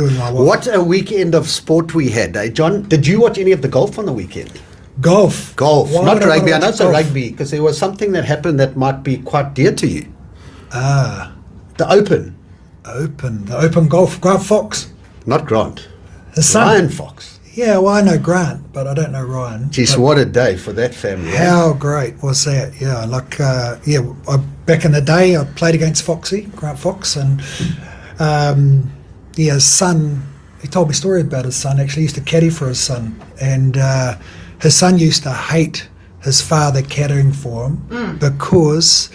with my wife. What a weekend of sport we had, eh? John, did you watch any of the golf on the weekend? Golf. Golf, Why not would I rugby. I wanna know watch it's a golf? rugby, because there was something that happened that might be quite dear to you. Ah, The Open, the Open golf. Grant Fox, not Grant. his son. Ryan Fox. Yeah, well, I know Grant, but I don't know Ryan. Jeez, But what a day for that family. eh? how great was that? Yeah, back in the day, I played against Grant Fox, and his son. He told me a story about his son. Actually, he used to caddy for his son, and his son used to hate his father caddying for him because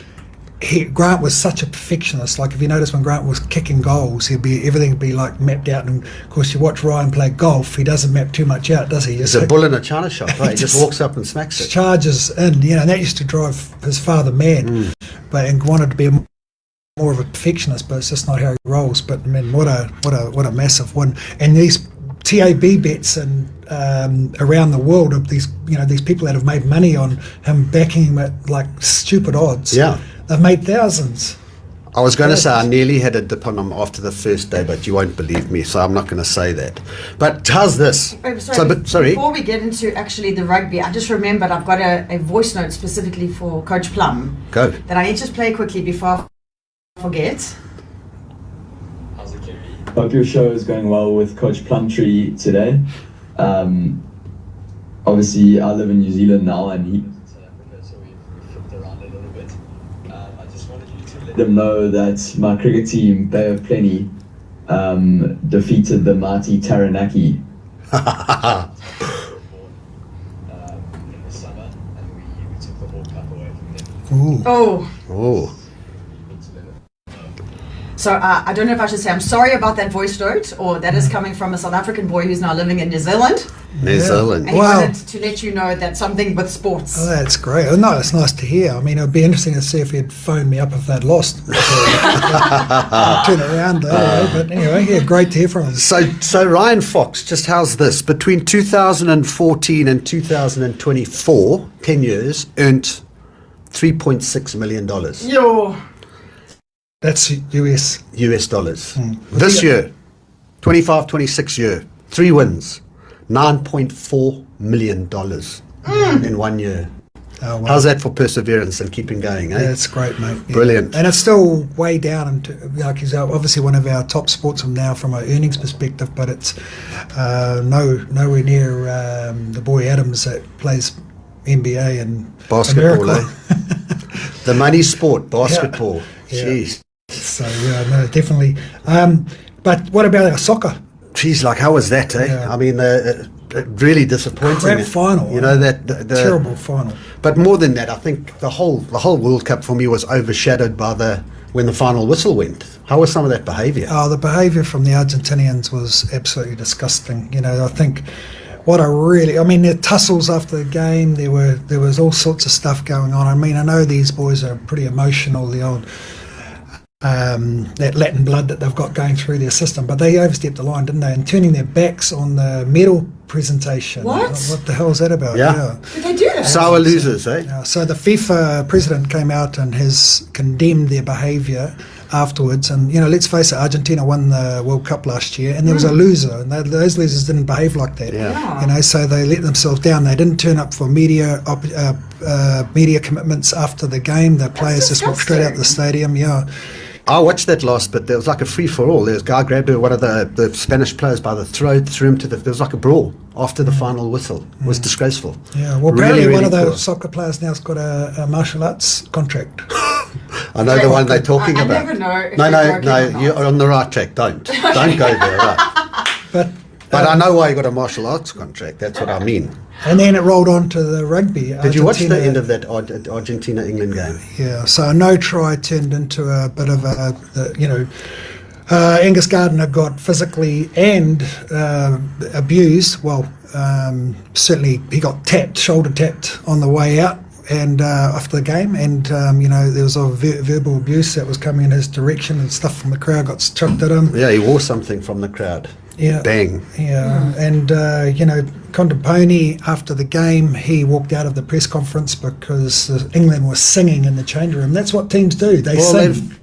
Grant was such a perfectionist. Like, if you notice when Grant was kicking goals, everything would be like mapped out. And of course, you watch Ryan play golf; he doesn't map too much out, does he? He's a bull in a china shop, right? He just walks up and smacks it. Charges in, and that used to drive his father mad. And wanted to be more of a perfectionist, but it's just not how he rolls. But man, what a massive win! And these TAB bets and around the world of these people that have made money on him backing him at like stupid odds. Yeah. They've made thousands. I was going to say I nearly had a dip on him after the first day, but you won't believe me, so I'm not going to say that. But how's this? Sorry. Before we get into actually the rugby, I just remembered I've got a voice note specifically for Coach Plum. Go. That I need to just play quickly before I forget. How's it, Kerry? Hope your show is going well with Coach Plumtree today. Obviously, I live in New Zealand now, and he lives in South Africa, so we flipped around a little bit. I just wanted you to let them know that my cricket team, Bay of Plenty, defeated the mighty Taranaki in the summer, and we took the whole cup away from them. Oh. So I don't know if I should say I'm sorry about that voice note, or that is coming from a South African boy who's now living in New Zealand. New Zealand. And he wanted to let you know that something with sports. Oh, that's great. Oh, no, it's nice to hear. I mean, it would be interesting to see if he'd phoned me up if they'd lost. Turn it around, though. But anyway, yeah, great to hear from him. So Ryan Fox, just how's this? Between 2014 and 2024, 10 years, earned $3.6 million. Yo. That's US. US dollars. This year, 25-26 year, 3 wins, $9.4 million in 1 year. Oh, wow. How's that for perseverance and keeping going, eh? Yeah, it's great, mate. Yeah. Brilliant. And it's still way down, and he's obviously one of our top sportsmen now from an earnings perspective, but it's nowhere near the boy Adams that plays NBA and Basketball, America. The money sport, basketball. Yeah. Jeez. So, yeah, no, definitely. But what about our soccer? Jeez, like how was that, eh? Yeah. I mean, really disappointing. Crap final. You know, the terrible final. But more than that, I think the whole World Cup for me was overshadowed by when the final whistle went. How was some of that behaviour? Oh, the behaviour from the Argentinians was absolutely disgusting. You know, I think the tussles after the game, there was all sorts of stuff going on. I mean, I know these boys are pretty emotional, the old that Latin blood that they've got going through their system, but they overstepped the line, didn't they? And turning their backs on the medal presentation. What the hell is that about? Yeah. Did they do that? Sour losers, eh? Yeah, so the FIFA president came out and has condemned their behaviour afterwards. And, let's face it, Argentina won the World Cup last year, and there was a loser, and those losers didn't behave like that. Yeah. So they let themselves down. They didn't turn up for media commitments after the game. The players just walked straight out of the stadium. Yeah. I watched that last bit. There was like a free-for-all. There was a guy grabbed one of the Spanish players by the throat, threw him there was like a brawl after the final whistle. It was disgraceful. Yeah, well, apparently one of poor. those soccer players now's got a martial arts contract. I know the one they're talking about. I never know if No, they're joking or not. you're on the right track. Don't go there. Right. But I know why you got a martial arts contract. That's what I mean. And then it rolled on to the rugby. Did you watch the end of that Argentina-England game? Yeah, so a no try turned into a bit of Angus Gardner got physically and abused. Well, certainly he got shoulder tapped on the way out and after the game, and there was a verbal abuse that was coming in his direction, and stuff from the crowd got chucked at him. Yeah, he wore something from the crowd. Yeah. Bang. Yeah, and Contempone, after the game, he walked out of the press conference because England was singing in the change room. That's what teams do. They sing.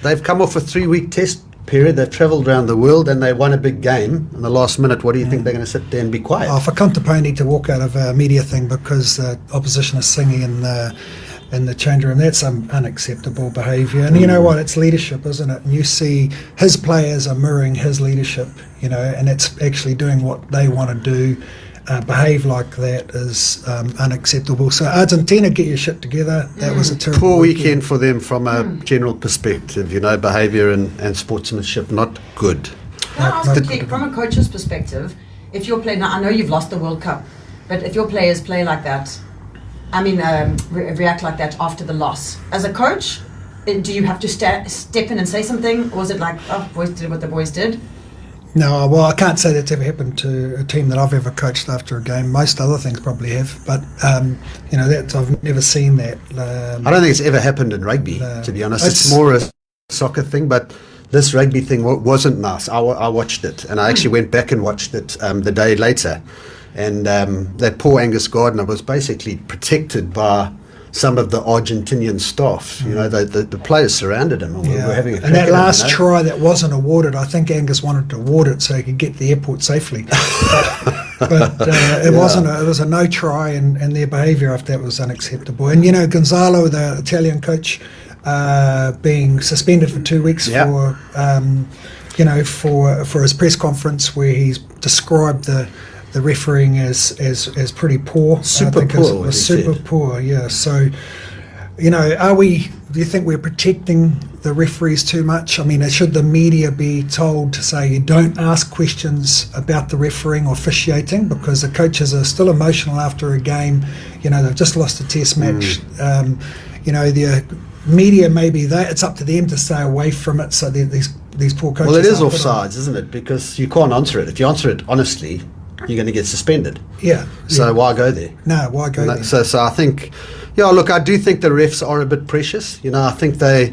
They've come off a 3-week test period. They've travelled around the world and they won a big game. In the last minute, what do you think they're going to sit there and be quiet? Oh, for Contaponi to walk out of a media thing because the opposition is singing in the change room, that's unacceptable behaviour. And you know what? It's leadership, isn't it? And you see his players are mirroring his leadership, you know, and it's actually doing what they want to do. Behave like that is unacceptable. So Argentina, get your shit together. That was a terrible Poor weekend for them from a general perspective, you know, behaviour and sportsmanship, not good. Can I ask quickly, from a coach's perspective, if your player, now I know you've lost the World Cup, but if your players play like that, I mean, react like that after the loss, as a coach, do you have to step in and say something, or is it like, oh, boys did what the boys did? No, well, I can't say that's ever happened to a team that I've ever coached after a game. Most other things probably have, but you know, that I've never seen that. I don't think it's ever happened in rugby, to be honest. It's more a soccer thing, but this rugby thing wasn't nice. I watched it, and I actually went back and watched it the day later, and that poor Angus Gardner was basically protected by some of the Argentinian staff. You know, the players surrounded him and were having a crack and that at last him, you know? try that wasn't awarded, I think Angus wanted to award it so he could get to the airport safely. but it wasn't. It was a no try, and their behaviour after that was unacceptable. And you know, Gonzalo, the Italian coach, being suspended for 2 weeks for you know, for his press conference where he's described the refereeing as pretty poor. Super poor, yeah. So, you know, do you think we're protecting the referees too much? I mean, should the media be told to say you don't ask questions about the refereeing or officiating because the coaches are still emotional after a game? You know, they've just lost a test match. You know, the media, maybe it's up to them to stay away from it so these poor coaches. Well, it is offsides, isn't it? Because you can't answer it. If you answer it honestly, you're going to get suspended. Yeah. So why go there? No, why go there? So I think, look, I do think the refs are a bit precious. You know, I think I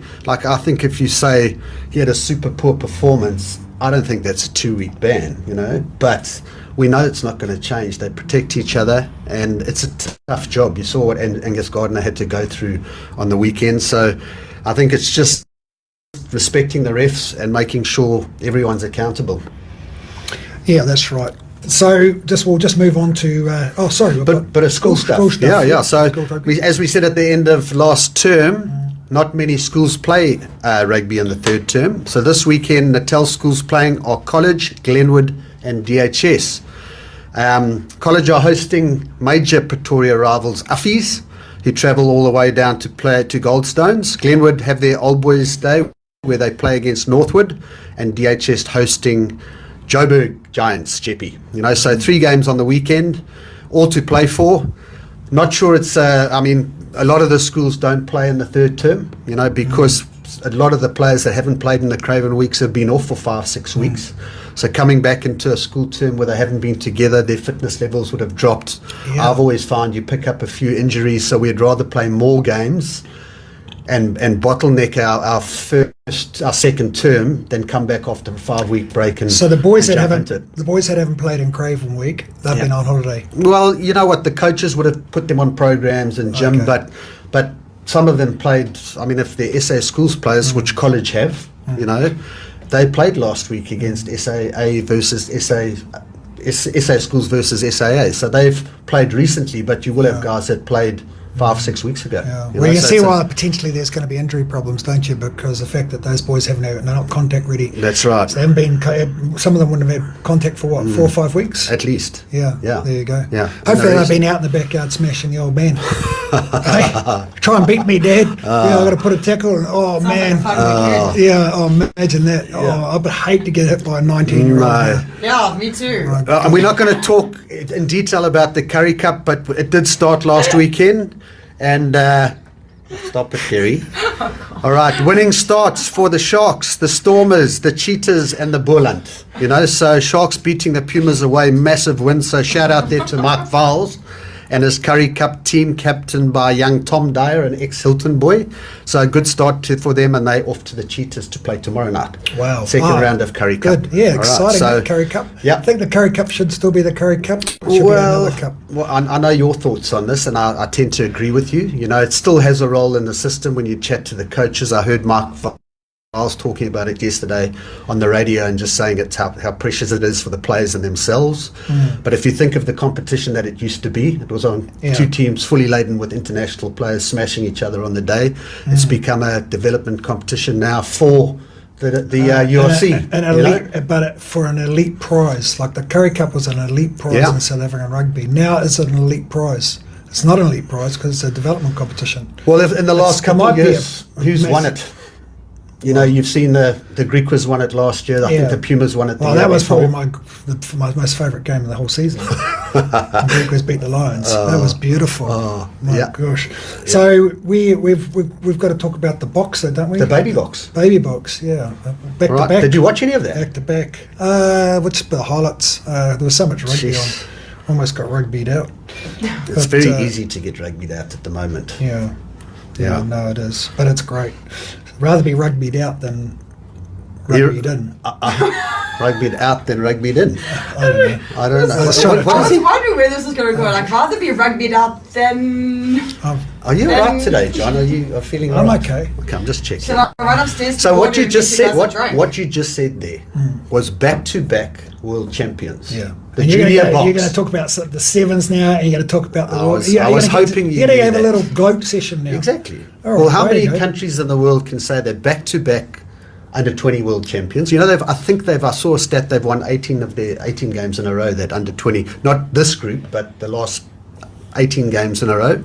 think if you say he had a super poor performance, I don't think that's a 2-week ban, you know. But we know it's not going to change. They protect each other, and it's a tough job. You saw what Angus Gardner had to go through on the weekend. So I think it's just respecting the refs and making sure everyone's accountable. Yeah, that's right. So we'll just move on to but a school stuff. Yeah. So as we said at the end of last term, not many schools play rugby in the third term. So this weekend, Natal schools playing are College, Glenwood, and DHS. College are hosting major Pretoria rivals Uffies, who travel all the way down to play to Goldstones. Glenwood have their Old Boys Day where they play against Northwood, and DHS hosting Joburg Giants, Jeppy. You know, so 3 games on the weekend, all to play for. Not sure it's, I mean, a lot of the schools don't play in the third term, you know, because a lot of the players that haven't played in the Craven weeks have been off for 5-6 weeks. So coming back into a school term where they haven't been together, their fitness levels would have dropped. Yeah. I've always found you pick up a few injuries, so we'd rather play more games and bottleneck our second term than come back after a 5-week break. And so the boys that haven't haven't played in Craven week, they've been on holiday. Well, you know what, the coaches would have put them on programs and gym, but some of them played. I mean, if they're SA schools players, which college have, you know, they played last week against SAA versus SA schools versus SAA. So they've played recently, but you will have guys that played 5-6 weeks ago. Yeah. Well, you see why potentially there's going to be injury problems, don't you? Because the fact that those boys they're not contact ready. That's right. So they haven't been. Some of them wouldn't have had contact for what, 4 or 5 weeks at least. Yeah. There you go. Yeah. Hopefully they've been out in the backyard smashing the old man. Hey, try and beat me, Dad. I've got to put a tackle. Oh man. Imagine that. Yeah. I would hate to get hit by a 19-year-old. No. Yeah, me too. And we're not going to talk in detail about the Curry Cup, but it did start last weekend. And stop it, Kerry. All right, winning starts for the Sharks, the Stormers, the Cheetahs, and the Boerland. You know, so Sharks beating the Pumas away, massive win. So shout out there to Mike Vowles and his Curry Cup team, captained by young Tom Dyer, an ex-Hilton boy. So a good start for them, and they're off to the Cheetahs to play tomorrow night. Wow. Second round of Curry Cup. Good. Yeah, all exciting, right, so, Curry Cup. Yeah. I think the Curry Cup should still be the Curry Cup. It should be another cup. Well, I know your thoughts on this, and I tend to agree with you. You know, it still has a role in the system when you chat to the coaches. I heard Mark I was talking about it yesterday on the radio and just saying it's how precious it is for the players and themselves. But if you think of the competition that it used to be, it was on two teams fully laden with international players smashing each other on the day. It's become a development competition now for the UFC. An elite, but for an elite prize. Like the Curry Cup was an elite prize in South African rugby. Now it's an elite prize. It's not an elite prize because it's a development competition. Well, if in the last couple of years, who's won it? You know, you've seen the Griquas won it last year. I think the Pumas won it the year that was before. probably my most favourite game of the whole season. The Griquas beat the Lions. That was beautiful. My gosh. So we've got to talk about the box, though, don't we? The baby box. Baby box, yeah. Back to back. Did you watch any of that? Back to back. Which the highlights? There was so much rugby on. Almost got rugbyed out. It's very easy to get rugbyed out at the moment. Yeah. No, it is. But it's great. Rather be rugbyed out than rugbyed in. Rugbyed out than rugbyed in. I don't know. I was wondering where this is going to go. Like, rather be rugbyed out than... Are you all right today, John? Are you feeling all right? I'm okay. Okay, I'm just checking. So like, right upstairs. So what you just said, what you just said there was back-to-back world champions. Yeah. The junior box. You're going to talk about the sevens now, and you're going to talk about the world. I was hoping you're going to have a little gloat session now. Exactly. Right, well, how many countries in the world can say they're back-to-back under 20 world champions? You know, I saw a stat, they've won 18 of their 18 games in a row, that under 20, not this group, but the last 18 games in a row.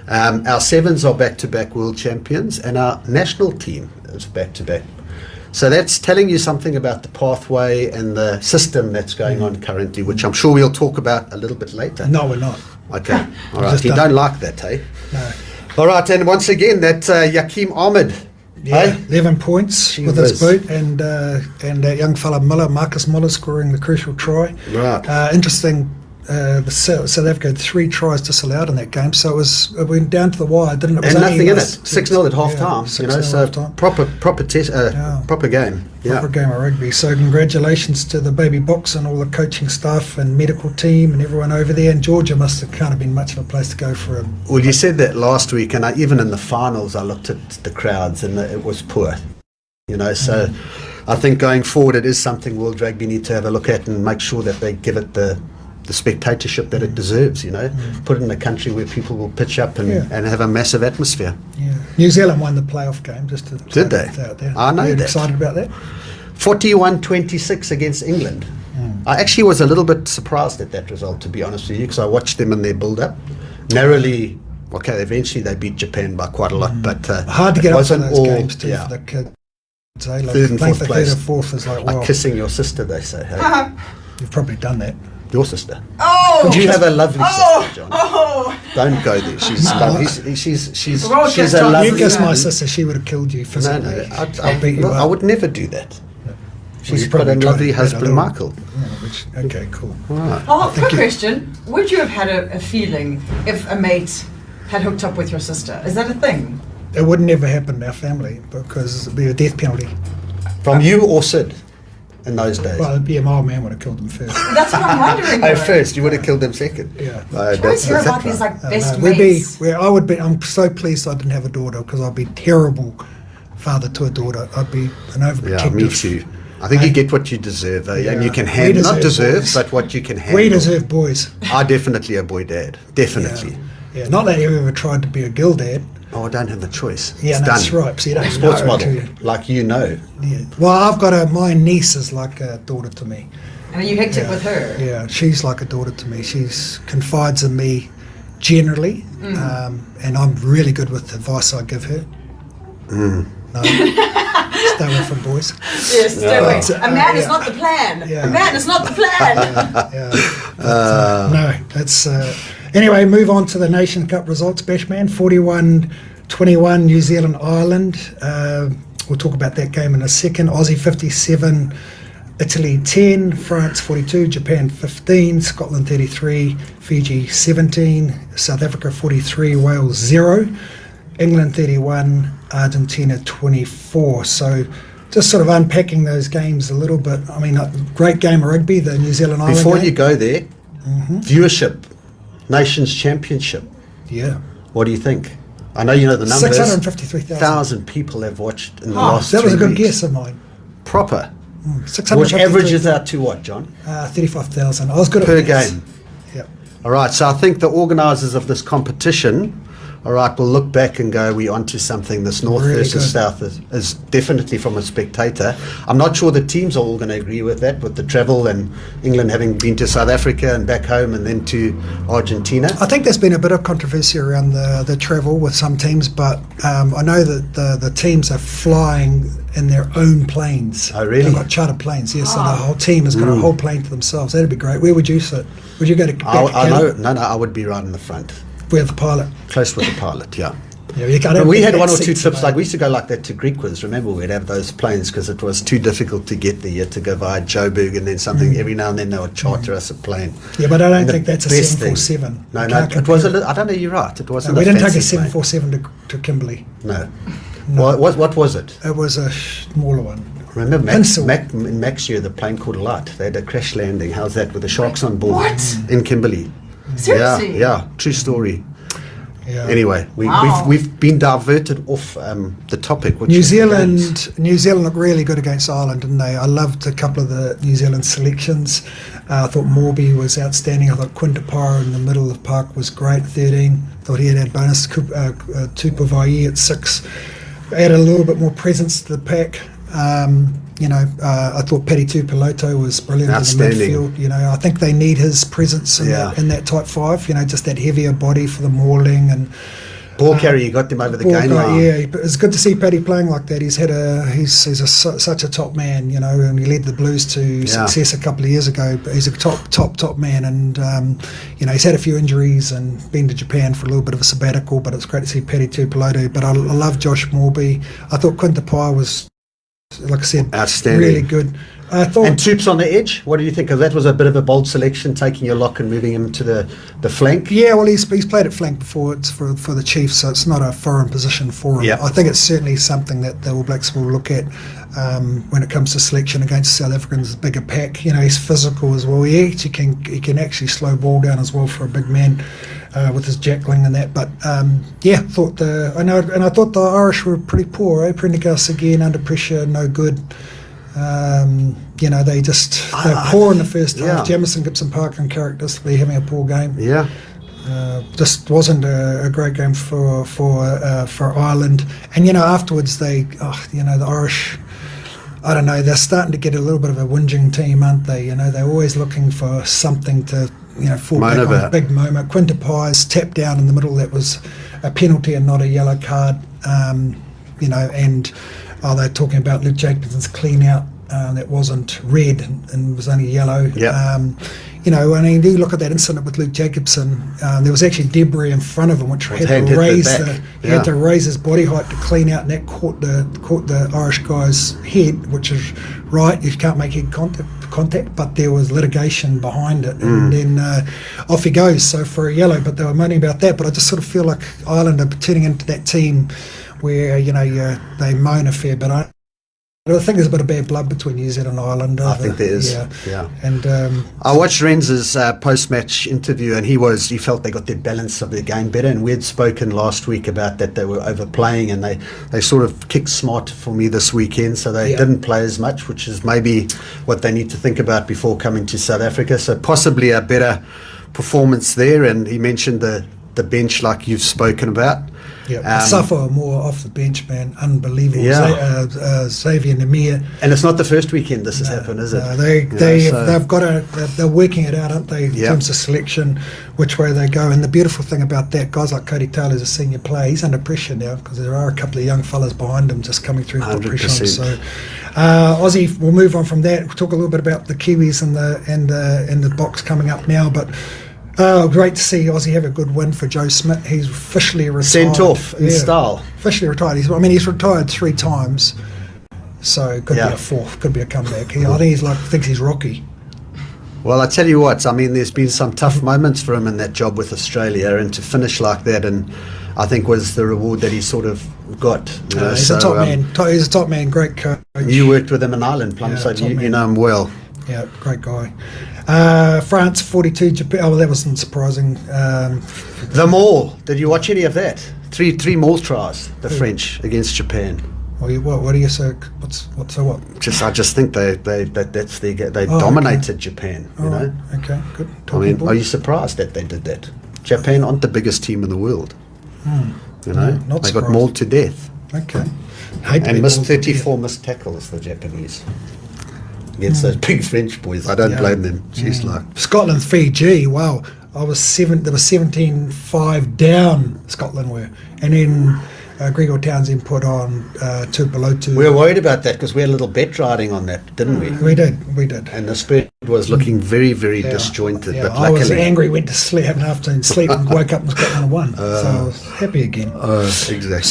Our sevens are back-to-back world champions, and our national team is back-to-back. So that's telling you something about the pathway and the system that's going on currently, which I'm sure we'll talk about a little bit later. No, we're not. Okay. All right. You don't like that, eh? No. All right. And once again, that Yakeem Ahmed. Yeah, 11 points with his boot, and that young fella Marcus Muller scoring the crucial try. Right. Interesting. The South Africa had 3 tries disallowed in that game, so it went down to the wire, didn't it? And nothing in it. 6-0 at half time. You know, so proper game. Proper game of rugby. So congratulations to the baby box and all the coaching staff and medical team and everyone over there. And Georgia must have kind of been much of a place to go for him. Well, you said that last week, and even in the finals, I looked at the crowds and it was poor. You know, so I think going forward, it is something World Rugby need to have a look at and make sure that they give it the spectatorship that it deserves, you know. Put it in a country where people will pitch up and have a massive atmosphere. Yeah. New Zealand won the playoff game, just to did they? Out there. I know that. Excited about that? 41-26 against England. I actually was a little bit surprised at that result, to be honest with you, because I watched them in their build-up. Narrowly, okay, eventually they beat Japan by quite a lot, but hard to get up to those games too for the kids. Like, third and fourth place. Third and fourth is like kissing your sister, they say. Hey? You've probably done that. Your sister. Oh, you have a lovely sister, John. Oh, don't go there. She's a lovely. You kissed my sister, she would have killed you physically. No, I'll beat you. I would never do that. She's got a lovely husband, Michael. Okay, cool. Right. Oh, quick question: would you have had a feeling if a mate had hooked up with your sister? Is that a thing? It would never happen in our family because it'd be a death penalty. From you or Sid? In those days? Well, my old man would have killed them first. That's what I'm wondering. First, you would have killed them second. Yeah. That's about these like best mates. I would be. I'm so pleased I didn't have a daughter because I'd be terrible father to a daughter. I'd be an overprotective. Yeah, me too. I think you get what you deserve, and you can handle. Not deserve, but what you can handle. We deserve boys. I'm definitely a boy dad. Definitely. Yeah. Not that you ever tried to be a girl dad. Oh, I don't have a choice. Yeah, that's right. So you don't sports know model, like you know. Yeah. Well, I've got my niece is like a daughter to me. And are you hectic with her? Yeah, she's like a daughter to me. She confides in me generally, and I'm really good with the advice I give her. No. Stay away from boys. Yes, stay away. A man is not the plan. Yeah. A man is not the plan. No, that's... Anyway, move on to the Nation Cup results, Bashman. 41-21, New Zealand, Ireland. We'll talk about that game in a second. Aussie 57, Italy 10, France 42, Japan 15, Scotland 33, Fiji 17, South Africa 43, Wales 0, England 31, Argentina 24. So just sort of unpacking those games a little bit. I mean, a great game of rugby, the New Zealand Ireland Before game. You go there, viewership, Nations Championship. Yeah. What do you think? I know you know the numbers. 653,000 people have watched in the last 3 that was a good weeks. guess of mine. Proper. 653,000. Which averages out to what, John? 35,000. I was good Per at maths. game. Yep. All right, so I think the organisers of this competition, all right, will look back and go, we're onto something. This North Really versus good. South is definitely from a spectator. I'm not sure the teams are all going to agree with that, with the travel and England having been to South Africa and back home and then to Argentina. I think there's been a bit of controversy around the travel with some teams, but I know that the teams are flying in their own planes. Oh, really? They've got chartered planes, yes. So the whole team has got a whole plane to themselves. That'd be great. Where would you sit? Would you go to I know, no, I would be right in the front, Where the pilot? close with the pilot, yeah. Yeah, you But we had one or two trips, like we used to go like that to Greek quiz. Remember, we'd have those planes because it was too difficult to get there. You had to go via Joburg and then something. Every now and then they would charter us a plane. Yeah, but I don't And the think that's a best thing- 747. No, You no, can't it was compare I don't know, you're right. It wasn't we a didn't take a fancy plane. 747 to Kimberley. No. What was it? It was a smaller one. Remember Pencil. in Mac's year, the plane called Light. They had a crash landing. How's that with the sharks on board? What? In Kimberley. Seriously? Yeah, true story. Yeah. Anyway, Wow. we've been diverted off the topic. Which New is the games. Zealand looked really good against Ireland, didn't they? I loved a couple of the New Zealand selections. I thought Morby was outstanding. I thought Quintapara in the middle of the park was great, 13. Thought he had bonus. Tupavai at 6. Added a little bit more presence to the pack. I thought Paddy Tupiloto was brilliant in the Outstanding. midfield. I think they need his presence in, in that type 5. Just that heavier body for the mauling and Ball carrier, you got them over the ball game guy, line. yeah, but it's good to see Paddy playing like that. He's such a top man, and he led the Blues to success a couple of years ago. But he's a top man, and he's had a few injuries and been to Japan for a little bit of a sabbatical. But it's great to see Paddy Tupiloto. But I love Josh Morby. I thought Quintapara was, like I said, Outstanding. really good. I thought, And Toops on the edge, what do you think? Because that was a bit of a bold selection, taking your lock and moving him to the flank. yeah, well, he's played at flank before. It's for the Chiefs, so it's not a foreign position for him. Yeah. I think it's certainly something that the All Blacks will look at when it comes to selection against South Africans. Bigger pack, he's physical as well. He can actually slow ball down as well for a big man with his jackling and that. But I thought I thought the Irish were pretty poor. Prendergast again under pressure, no good. They're poor in the first half. Jamison, Gibson Park uncharacteristically having a poor game. Yeah. Just wasn't a great game for Ireland. And afterwards the Irish, I don't know, they're starting to get a little bit of a whinging team, aren't they? They're always looking for something to fall back on a big moment. Quintapa's tap down in the middle, that was a penalty and not a yellow card. And they're talking about Luke Jacobson's clean out that wasn't red and was only yellow. Yeah. And you look at that incident with Luke Jacobson, there was actually debris in front of him, which had to raise his body height to clean out, and that caught the Irish guy's head, which is right. You can't make head contact, but there was litigation behind it, and then off he goes. So for a yellow, but they were moaning about that. But I just sort of feel like Ireland are turning into that team where they moan a fair bit. I think there's a bit of bad blood between New Zealand and Ireland. I think there is. Yeah. And I watched Renz's post-match interview, and he felt they got their balance of the game better. And we had spoken last week about that they were overplaying, and they sort of kicked smart for me this weekend. So they didn't play as much, which is maybe what they need to think about before coming to South Africa. So possibly a better performance there. And he mentioned the bench, like you've spoken about. Yeah, Suffer more off the bench, man. Unbelievable. Yeah. Xavier Namir. And it's not the first weekend this has happened, is it? No, they're working it out, aren't they, in terms of selection, which way they go. And the beautiful thing about that, guys like Cody Taylor's a senior player. He's under pressure now because there are a couple of young fellas behind him just coming through to put pressure on. So Aussie, we'll move on from that. We'll talk a little bit about the Kiwis and the box coming up now, but. Great to see Aussie have a good win for Joe Smith. He's officially retired. Sent off in style. Officially retired. He's retired 3 times, so it could be a 4th, could be a comeback. I think thinks he's Rocky. Well, I tell you what, there's been some tough moments for him in that job with Australia, and to finish like that, and I think was the reward that he sort of got. He's a top man. He's a top man. Great coach. You worked with him in Ireland, Plum, so you know him well. Yeah, great guy. France 42, Japan. Oh, well, that wasn't surprising. The Mall. Did you watch any of that? three more tries, the French against Japan. What do you say? What? I just think they dominated Japan. You know. Okay, good. I mean, are you surprised that they did that? Japan aren't the biggest team in the world. You know, not they surprised. got mauled to death. Okay. And missed 34 missed tackles, the Japanese. Against those big French boys. I don't blame them. Jeez, like. Scotland, Fiji, wow. There was 17-5 down, Scotland were. And then Gregor Townsend put on 2 below 2. We were worried about that because we had a little bet riding on that, didn't we? We did. And the spread was looking very, very disjointed. Yeah, but I was luckily, angry, went to sleep, had an afternoon sleep, and woke up and Scotland won. So I was happy again. exactly.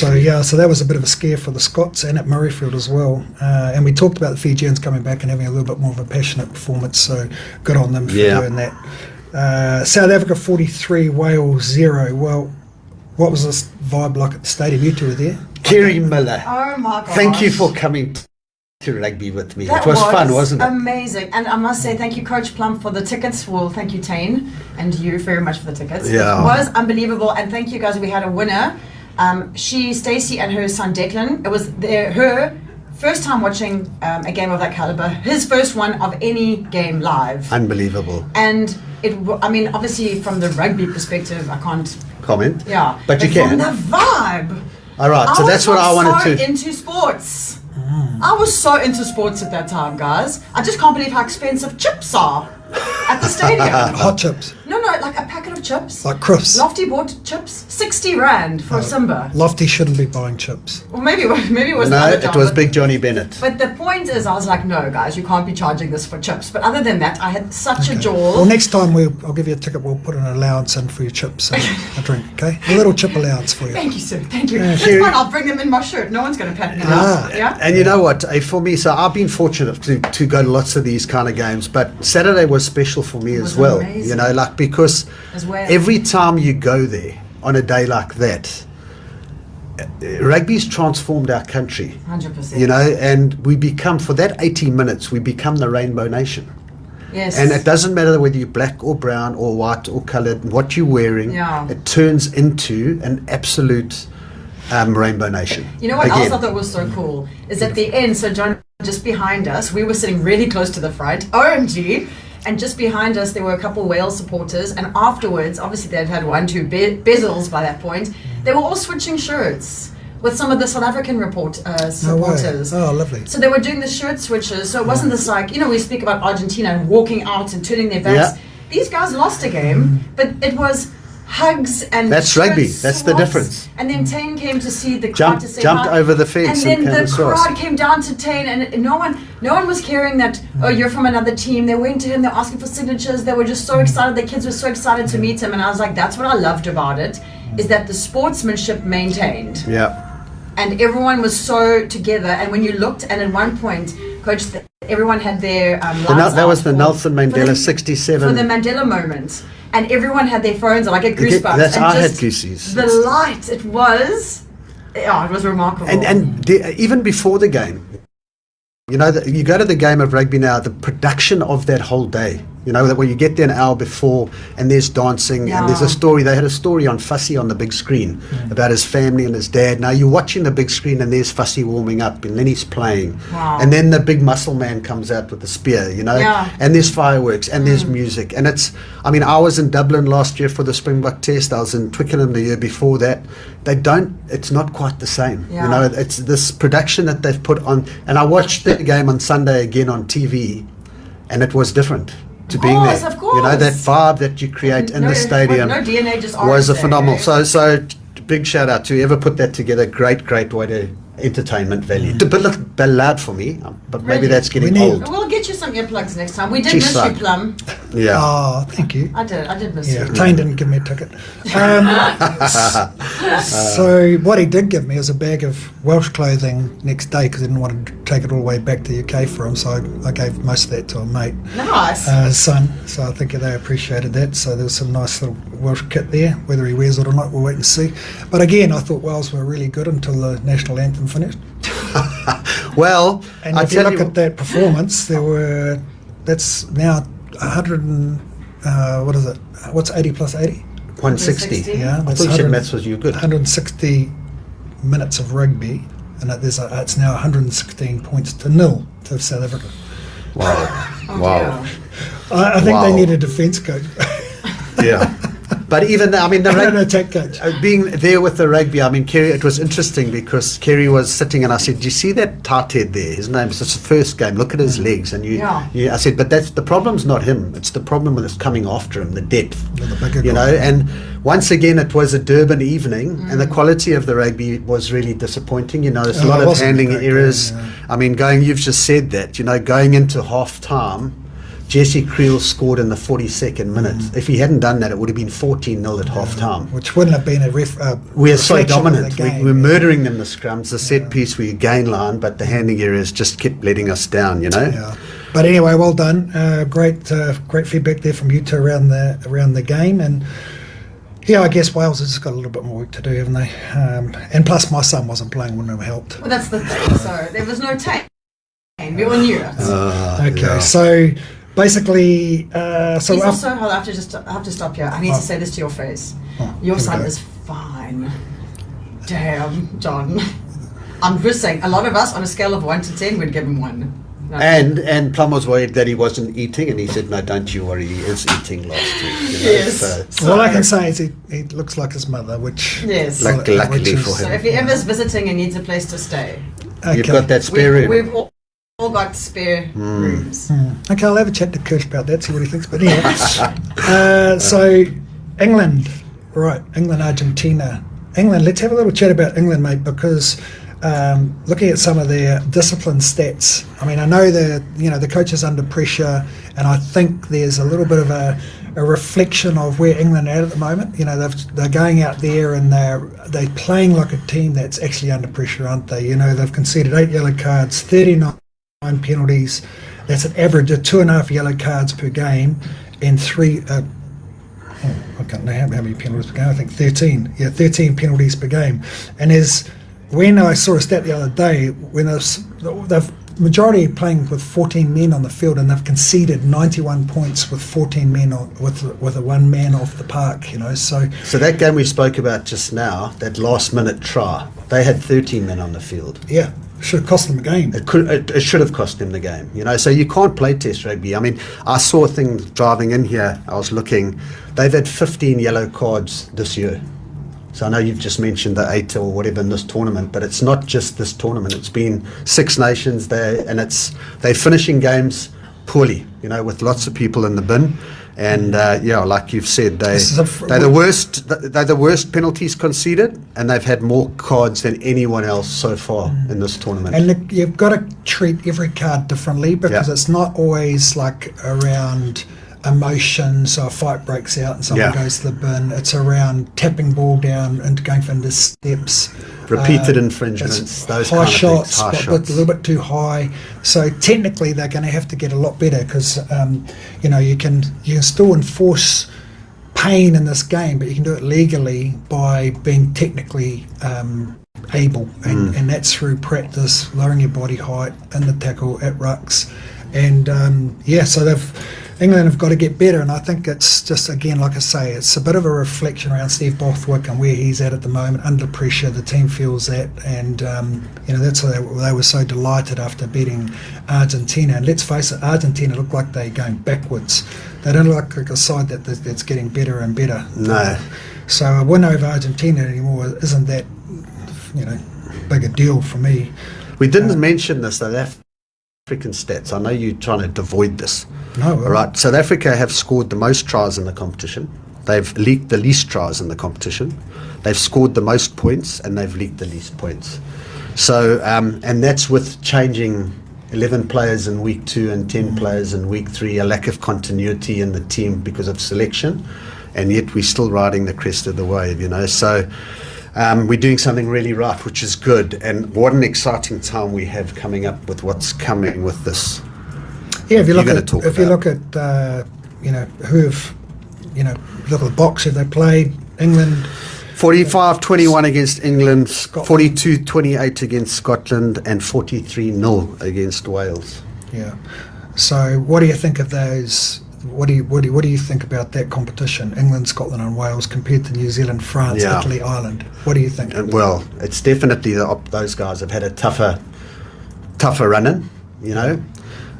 So that was a bit of a scare for the Scots and at Murrayfield as well. And we talked about the Fijians coming back and having a little bit more of a passionate performance. So good on them for doing that. South Africa 43, Wales 0. Well, what was this vibe like at the stadium? You two were there. Kerry Miller. Oh my God. Thank you for coming to rugby with me. That It was fun, wasn't it? Amazing. And I must say thank you, Coach Plum, for the tickets. Well, thank you, Tane, and you very much for the tickets. Yeah. It was unbelievable. And thank you, guys. We had a winner. Stacey and her son, Declan. It was her first time watching a game of that caliber. His first one of any game live. Unbelievable. And obviously from the rugby perspective, I can't Comment. Yeah. But you can. From the vibe. All right, so that's what I wanted to. Into sports. I was so into sports at that time, guys. I just can't believe how expensive chips are at the stadium. Hot chips. No, like a packet of chips. Like crisps. Lofty bought chips, 60 Rand for Simba. Lofty shouldn't be buying chips. Well, maybe it was No, another it job, was but- Big Johnny Bennett. But the point is, I was like, no, guys, you can't be charging this for chips. But other than that, I had such a jaw. Well, next time I'll give you a ticket. We'll put an allowance in for your chips and a drink, okay? A little chip allowance for you. Thank you, sir. Thank you. Yeah, That's Kerry- fine. I'll bring them in my shirt. No one's going to pat me Ah. down. Yeah? And you know what? For me, so I've been fortunate to go to lots of these kind of games, but Saturday was special for me was as well. amazing. You know, like because As well. every time you go there on a day like that, rugby's transformed our country. 100%. You know, and we become, for that 80 minutes, we become the Rainbow Nation. Yes. And it doesn't matter whether you're black or brown or white or coloured, what you're wearing, Yeah. it turns into an absolute Rainbow Nation. You know what Again. else I thought was so cool is at the end, so John, just behind us, we were sitting really close to the front, OMG, and just behind us there were a couple Wales supporters, and afterwards, obviously they'd had 1-2 bezels by that point, they were all switching shirts with some of the South African No way. supporters. Oh, lovely. So they were doing the shirt switches, so it wasn't this like, we speak about Argentina and walking out and turning their backs. Yeah. These guys lost a game, but it was hugs and That's shirt rugby. That's the swaps. difference. And then Tane came to see the crowd to say Jumped hi. over the fence and and then came the across. crowd came down to Tane, and no one was caring that you're from another team. They went to him, they were asking for signatures. They were just so excited. The kids were so excited to meet him, and I was like, that's what I loved about it, is that the sportsmanship maintained. Yeah. And everyone was so together. And when you looked, and at one point, Coach, everyone had their lights That was out the for- Nelson for Mandela the- 67. for the Mandela moment. And everyone had their phones on. I get goosebumps. That's and I had just goosies. The light, it was remarkable. Even before the game, you know, you go to the game of rugby now, the production of that whole day, you know, that when you get there an hour before and there's dancing and there's a story. They had a story on Fussy on the big screen about his family and his dad. Now you're watching the big screen and there's Fussy warming up and then he's playing. Wow. And then the big muscle man comes out with the spear, you know, and there's fireworks and there's music. And I was in Dublin last year for the Springbok test. I was in Twickenham the year before that. It's not quite the same. Yeah. You know, it's this production that they've put on. And I watched the game on Sunday again on TV and it was different. To being there, Of course. you know, that vibe that you create in the stadium No DNA just was a orange phenomenal. there. So big shout out to whoever put that together. Great way to entertainment value. It's a bit loud for me, but maybe Really? that's getting We need- old. We'll get you some earplugs next time. We did Jeez, miss son. you, Plum. Yeah. Oh, thank you. I did miss Yeah, you. Tane didn't give me a ticket. So what he did give me is a bag of Welsh clothing next day because I didn't want to take it all the way back to the UK for him. So I gave most of that to a mate, Nice. his son. So I think they appreciated that. So there was some nice little Welsh kit there. Whether he wears it or not, we'll wait and see. But again, I thought Wales were really good until the national anthem finished. Well, And I if you tell look you, at that performance, that's now 100 and, what is it? What's 80 plus 80? 160. Yeah, I that's thought you said maths was you good. 160 minutes of rugby, and it's now 116 points to nil to South Africa. Wow. Wow. I think they need a defence coach. Yeah. But even, I mean, the an attack coach. Being there with the rugby, I mean, Kerry, it was interesting because Kerry was sitting and I said, do you see that tight head there? His name, it's the first game. Look at his legs. And I said, but that's the problem's not him. It's the problem that's coming after him, the depth. The bigger you know, and once again, it was a Durban evening and the quality of the rugby was really disappointing. You know, there's a lot of handling errors. Game, yeah. I mean, you've just said that, you know, going into half time, Jesse Creel scored in the 42nd minute. If he hadn't done that, it would have been 14-0 at half time. Which wouldn't have been we're so dominant. We're murdering them, the scrums. The set piece, we gain line, but the handling areas just kept letting us down, you know? Yeah. But anyway, well done. Great feedback there from you two around the game. And yeah, I guess Wales has just got a little bit more work to do, haven't they? And plus my son wasn't playing, wouldn't have helped. Well, that's the thing. So there was no tape. We all knew it. Okay, so... Basically, he's also. I have to stop here. I need to say this to your face. Your son is fine. Damn, John. I'm just saying. A lot of us, on a scale of 1 to 10, would give him 1. No. And Plum was worried that he wasn't eating, and he said, "No, don't you worry. He is eating last week." You know? Yes. So all I can say is he looks like his mother, which luckily for him. So if he ever is visiting and needs a place to stay, you've got that spare room. We've all got spare rooms. Okay, I'll have a chat to Kirsch about that, see what he thinks. But anyway, so England, right? England, Argentina, England. Let's have a little chat about England, mate, because looking at some of their discipline stats, I mean, I know the coach is under pressure, and I think there's a little bit of a reflection of where England are at the moment. You know, they're going out there and they're playing like a team that's actually under pressure, aren't they? You know, they've conceded 8 yellow cards, 39 penalties. That's an average of 2.5 yellow cards per game, and 3. I can't know how many penalties per game. I think 13. Yeah, 13 penalties per game. And when I saw a stat the other day, when they've majority playing with 14 men on the field, and they've conceded 91 points with 14 men with a 1 man off the park. You know, so that game we spoke about just now, that last minute try, they had 13 men on the field. Yeah. Should have cost them a game. It should have cost them the game, you know. So you can't play Test rugby. I mean, I saw a thing driving in here. I was looking. They've had 15 yellow cards this year. So I know you've just mentioned the 8 or whatever in this tournament, but it's not just this tournament. It's been Six Nations there, and they're finishing games poorly, you know, with lots of people in the bin. And like you've said, they're the worst. They're the worst penalties conceded, and they've had more cards than anyone else so far in this tournament. And look, you've got to treat every card differently, because it's not always like around emotions or a fight breaks out and someone goes to the bin. It's around tapping ball down and going for the steps. Repeated infringements, those high kind of shots, things, but a little bit too high. So technically, they're going to have to get a lot better, because you can still enforce pain in this game, but you can do it legally by being technically able, and that's through practice, lowering your body height in the tackle at rucks, and so England have got to get better, and I think it's just, again, like I say, it's a bit of a reflection around Steve Bothwick and where he's at the moment, under pressure. The team feels that, and that's why they were so delighted after beating Argentina. And let's face it, Argentina look like they're going backwards. They don't look like a side that's getting better and better. No. So a win over Argentina anymore isn't that big a deal for me. We didn't mention this though. African stats. I know you're trying to avoid this. No. All right. South Africa have scored the most tries in the competition. They've leaked the least tries in the competition. They've scored the most points, and they've leaked the least points. So, and that's with changing 11 players in week 2 and 10 players in week 3, a lack of continuity in the team because of selection, and yet we're still riding the crest of the wave, So we're doing something really right, which is good, and what an exciting time we have coming up with what's coming with this. Yeah, if you look at look at the box that they played, England 45-21 against England, 42-28 against Scotland, and 43-0 against Wales. Yeah. So what do you think of those what do you think about that competition? England, Scotland, and Wales compared to New Zealand, France, Italy, Ireland. What do you think? Well, it's definitely those guys have had a tougher run-in. You know.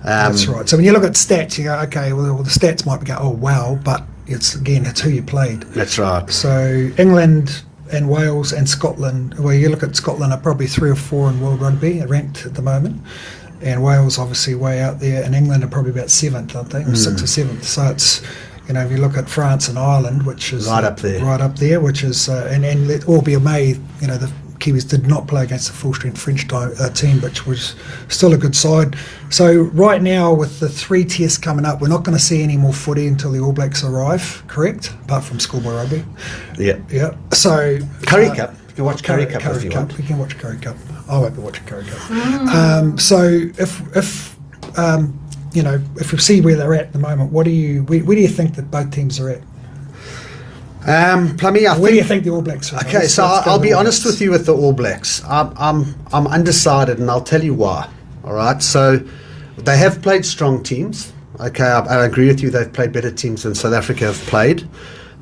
That's right. So when you look at stats, you go, okay, well the stats might be going, oh wow, but it's who you played. That's right. So England and Wales and Scotland. Well, you look at Scotland are probably 3 or 4 in world rugby, ranked at the moment. And Wales obviously way out there, and England are probably about 7th, aren't they? 6th or 7th. So it's, if you look at France and Ireland, which is right up there, which is, and albeit the Kiwis did not play against the full-strength French team, which was still a good side. So right now, with the 3 tests coming up, we're not going to see any more footy until the All Blacks arrive, correct? Apart from schoolboy rugby. Yeah. So Curry Cup. You can watch Curry Cup if you want. We can watch Curry Cup. I won't be watching Curry Cup. So if we see where they're at the moment, where do you think that both teams are at? Plummy, where do you think the All Blacks are? Okay, so I'll be honest with you with the All Blacks. I'm undecided, and I'll tell you why. All right, so they have played strong teams. Okay, I agree with you. They've played better teams than South Africa have played.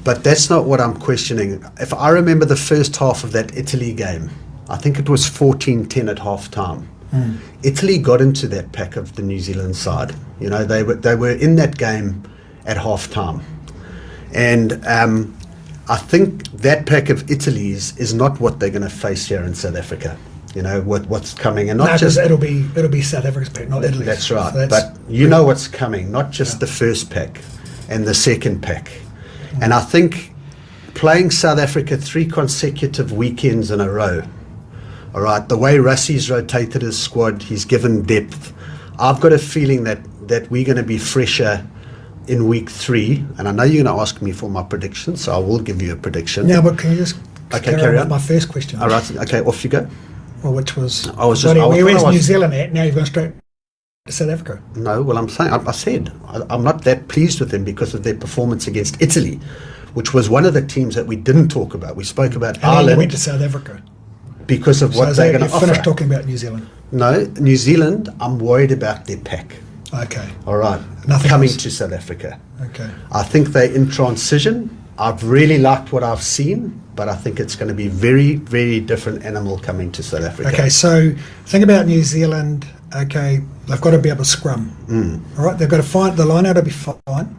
But that's not what I'm questioning. If I remember the first half of that Italy game, I think it was 14-10 at half time. Italy got into that pack of the New Zealand side. They were in that game at half time. And I think that pack of Italy's is not what they're going to face here in South Africa. What's coming, and not just it'll be South Africa's pack, not Italy's. That's right. So but you know what's coming, not just the first pack and the second pack. And I think playing South Africa 3 consecutive weekends in a row, all right, the way Russie's rotated his squad, he's given depth. I've got a feeling that we're going to be fresher in week 3. And I know you're going to ask me for my prediction, so I will give you a prediction. Yeah, but can you just carry on? My first question. All right, okay, off you go. Well, which was, where's New Zealand at? Now you've gone straight to South Africa. No, well, I'm saying, I said, I'm not that pleased with them because of their performance against Italy, which was one of the teams that we didn't talk about. We spoke about Ireland. Then you went to South Africa. Because of what they're going to offer. Finished talking about New Zealand. No, New Zealand, I'm worried about their pack. Okay. All right. Nothing coming else. To South Africa. Okay. I think they're in transition. I've really liked what I've seen, but I think it's going to be very, very different animal coming to South Africa. Okay, so think about New Zealand. Okay, they've got to be able to scrum. All right, they've got to find the line out to be fine.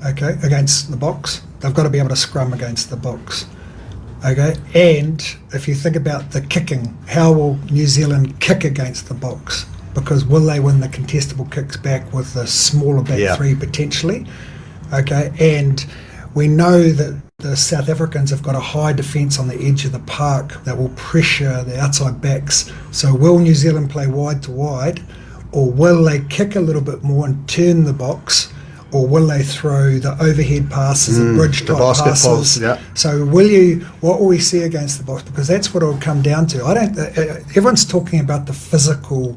Okay, against the box, they've got to be able to scrum against the box. Okay, and if you think about the kicking, how will New Zealand kick against the box? Because will they win the contestable kicks back with a smaller back 3 potentially? Okay, and we know that the South Africans have got a high defence on the edge of the park that will pressure the outside backs. So will New Zealand play wide to wide, or will they kick a little bit more and turn the box, or will they throw the overhead passes, the bridge type passes? So what will we see against the box? Because that's what it'll come down to. Everyone's talking about the physical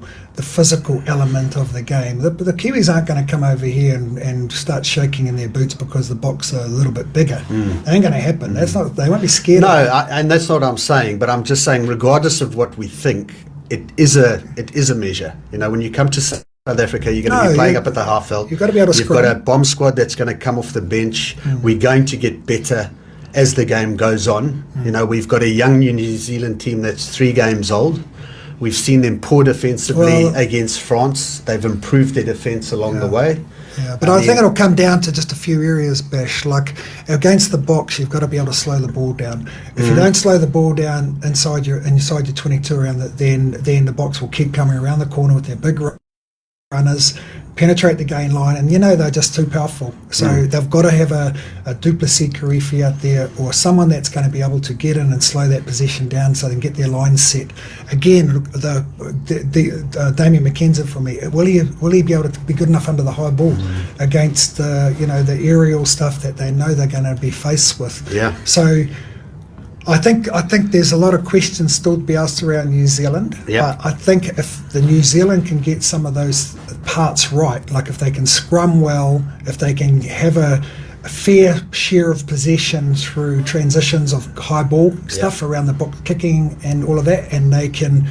element of the game. The Kiwis aren't going to come over here and start shaking in their boots because the box are a little bit bigger. It ain't going to happen. They won't be scared. And that's not what I'm saying. But I'm just saying, regardless of what we think, it is a measure. When you come to South Africa, you're going to be playing up at the half field. You've got to be able to You've got a bomb squad that's going to come off the bench. We're going to get better as the game goes on. We've got a young New Zealand team that's 3 games old. We've seen them poor defensively against France. They've improved their defence along the way. Yeah, but I think it'll come down to just a few areas, Bash. Like against the box, you've got to be able to slow the ball down. If you don't slow the ball down inside your 22 around then the box will keep coming around the corner with their big runners, penetrate the gain line, and they're just too powerful. So they've got to have a Duplessis Karifi out there, or someone that's going to be able to get in and slow that possession down so they can get their line set. Again, the Damien McKenzie for me, will he be able to be good enough under the high ball against the aerial stuff that they know they're going to be faced with? Yeah. So I think there's a lot of questions still to be asked around New Zealand. Yeah. I think if the New Zealand can get some of those parts right, like if they can scrum well, if they can have a fair share of possession through transitions of high ball stuff around the box, kicking and all of that, and they can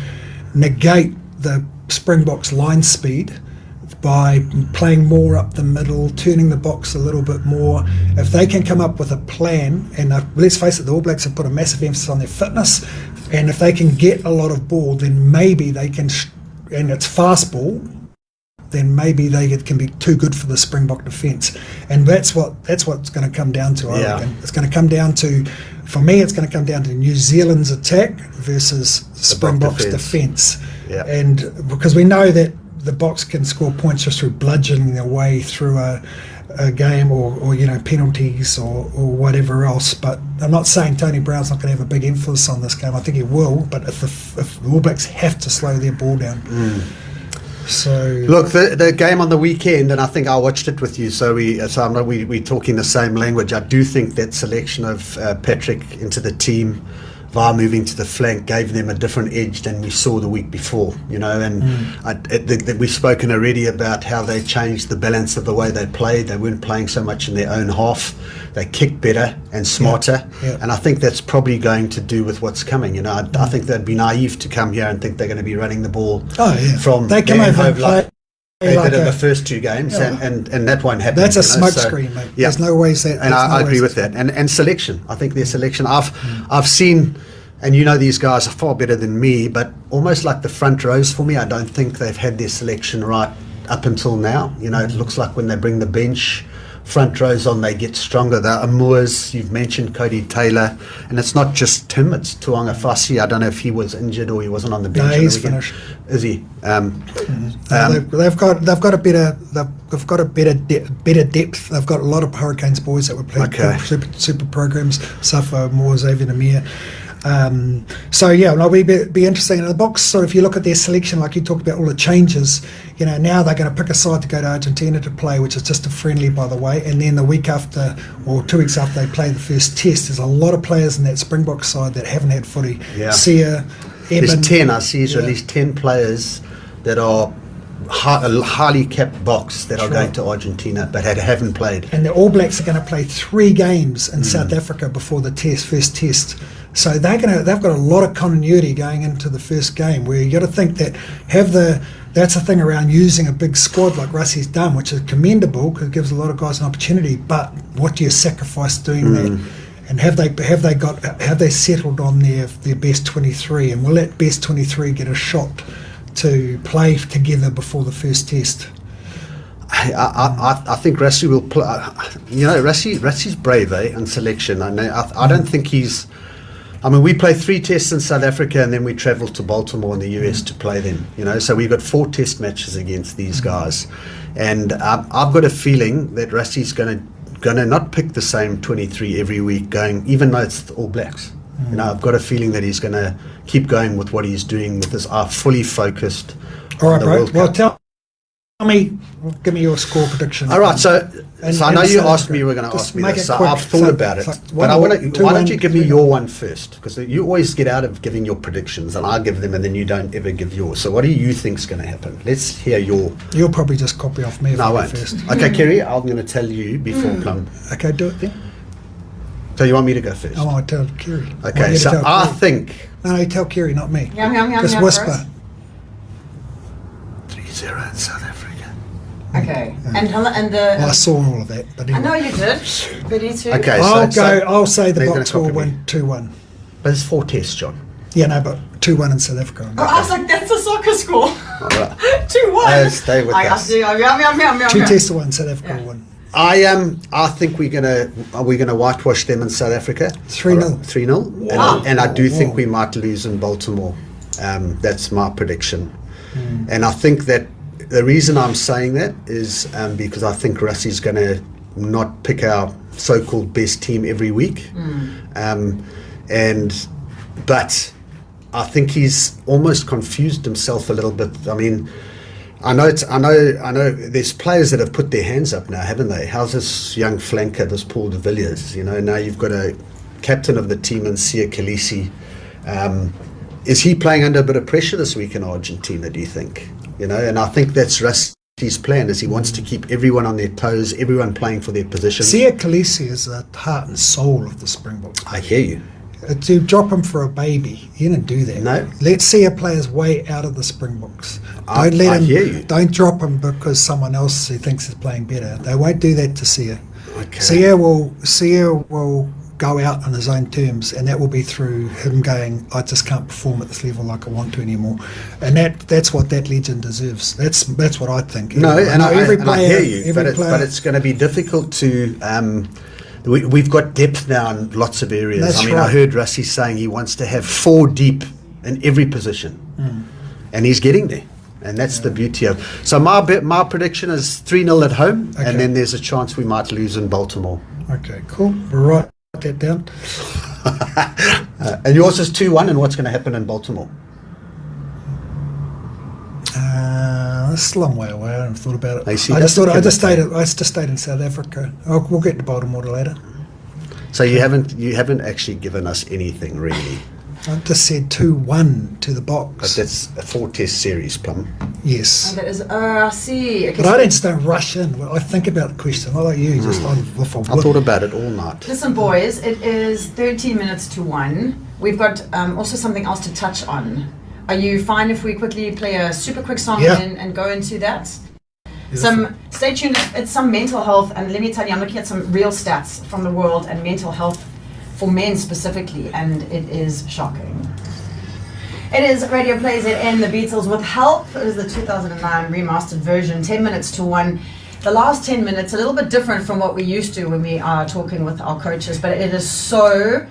negate the Springboks line speed, by playing more up the middle, turning the box a little bit more. If they can come up with a plan, and let's face it, the All Blacks have put a massive emphasis on their fitness, and if they can get a lot of ball, then maybe they can, and it's fast ball, then maybe it can be too good for the Springbok defence. And that's what's going to come down to, I reckon. It's going to come down to, for me, it's going to come down to New Zealand's attack versus Springbok's defence. Yeah. And because we know that the Boks can score points just through bludgeoning their way through a game or penalties or whatever else. But I'm not saying Tony Brown's not going to have a big influence on this game. I think he will. But if the All Blacks have to slow their ball down. So look, the game on the weekend, and I think I watched it with you, so we're talking the same language. I do think that selection of Patrick into the team, VAR moving to the flank, gave them a different edge than we saw the week before, and we've spoken already about how they changed the balance of the way they played. They weren't playing so much in their own half. They kicked better and smarter, and I think that's probably going to do with what's coming. I think they'd be naive to come here and think they're going to be running the ball from they come over and play they did in the first two games, and that won't happen. That's a smoke screen, mate. Yeah. There's no ways that. And I agree with that. And selection, I think their selection. I've seen, and these guys are far better than me, but almost like the front rows for me, I don't think they've had their selection right up until now. It looks like when they bring the bench front rows on, they get stronger. The Amours, you've mentioned Cody Taylor, and it's not just him, it's Tuanga Fassi. I don't know if he was injured or he wasn't on the bench. No, he's finished. Is he? They've got a better depth. They've got a lot of Hurricanes boys that were playing super programs. Safo, Moore, Xavier Namir. We'd be interesting in the Boks. So if you look at their selection, like you talked about all the changes, now they're going to pick a side to go to Argentina to play, which is just a friendly, by the way. And then the week after, or 2 weeks after they play the first test, there's a lot of players in that Springbok side that haven't had footy. Yeah. Sia, Eben, there's 10. I see at least 10 players that are highly capped Boks that are going to Argentina but haven't played. And the All Blacks are going to play 3 games in South Africa before the first test. So they've got a lot of continuity going into the first game, where you got to think that that's the thing around using a big squad like Russie's done, which is commendable because it gives a lot of guys an opportunity. But what do you sacrifice doing that? And have they settled on their best 23? And will that best 23 get a shot to play together before the first test? I think Rassie will play. Rassie's brave, in selection. I don't think he's. We play 3 tests in South Africa and then we travel to Baltimore in the US to play them. So we've got 4 test matches against these guys, and I've got a feeling that Rassie's going to not pick the same 23 every week, even though it's the All Blacks. I've got a feeling that he's going to keep going with what he's doing with his fully focused. All right, bro. Well, give me your score prediction. All right, so I know you asked me you were going to ask me this, so I've thought about it. But why don't you give me your one first? Because you always get out of giving your predictions, and I give them, and then you don't ever give yours. So what do you think's going to happen? Let's hear your. You'll probably just copy off me. No, I won't. First. Okay, Kerry, I'm going to tell you before Plum. Okay, do it then. So you want me to go first? I want to tell Kerry. Okay, so I think. No, you tell Kerry, not me. Just whisper. 3-0 in South Africa. Okay, and the. Well, I saw all of that, but anyway. I know you did, but you too. Okay, I'll say the Boks will win 2-1. But it's 4 tests, John. Yeah, no, but 2-1 in South Africa. Oh, I was like, that's the soccer score. Right. 2-1. Stay with us. 2 tests to 1, South Africa will win. I think we're gonna whitewash them in South Africa. 3-0. 3-0. Wow. And I do think we might lose in Baltimore. That's my prediction. And I think that the reason I'm saying that is because I think Rassie's going to not pick our so-called best team every week. But I think he's almost confused himself a little bit. I know there's players that have put their hands up now, haven't they? How's this young flanker, this Paul de Villiers? Now you've got a captain of the team in Sia Khaleesi. Is he playing under a bit of pressure this week in Argentina, do you think? And I think that's Rusty's plan, is he wants to keep everyone on their toes, everyone playing for their position. Sia Khaleesi is the heart and soul of the Springboks. I hear you. To drop him for a baby, you don't do that. No. Let's see a player's way out of the Springboks. I hear you. Don't drop him because someone else who thinks is playing better. They won't do that to Sia. Okay. Sia will go out on his own terms, and that will be through him going, I just can't perform at this level like I want to anymore. And that's what that legend deserves. That's what I think. No, and I hear you, but player, it's going to be difficult to. We've got depth now in lots of areas. That's I right. heard Rassie saying he wants to have 4 deep in every position, and he's getting there. And that's the beauty of. So my prediction is 3-0 at home, Okay. and then there's a chance we might lose in Baltimore. Okay, cool. We'll write that down. And yours is 2-1, and what's going to happen in Baltimore? It's a long way away. I haven't thought about it. I see. I just That's stayed in South Africa. We'll get to Baltimore later. So you haven't actually given us anything really. I just said 2-1 to the But Box. that's a 4-test series, Plum. Yes. And that is, I see. Okay, But I don't rush in. Well, I think about the question. I like you. Just I thought about it all night. Listen, boys, it is 13 minutes to 1. We've got also something else to touch on. Are you fine if we quickly play a super quick song Yeah. and go into that? Beautiful. Stay tuned. It's some mental health, and let me tell you, I'm looking at some real stats from the world and mental health for men specifically, and it is shocking. It is Radio Play ZN, the Beatles with Help. It is the 2009 remastered version, 10 minutes to 1. The last 10 minutes, a little bit different from what we used to when we are talking with our coaches, but it is so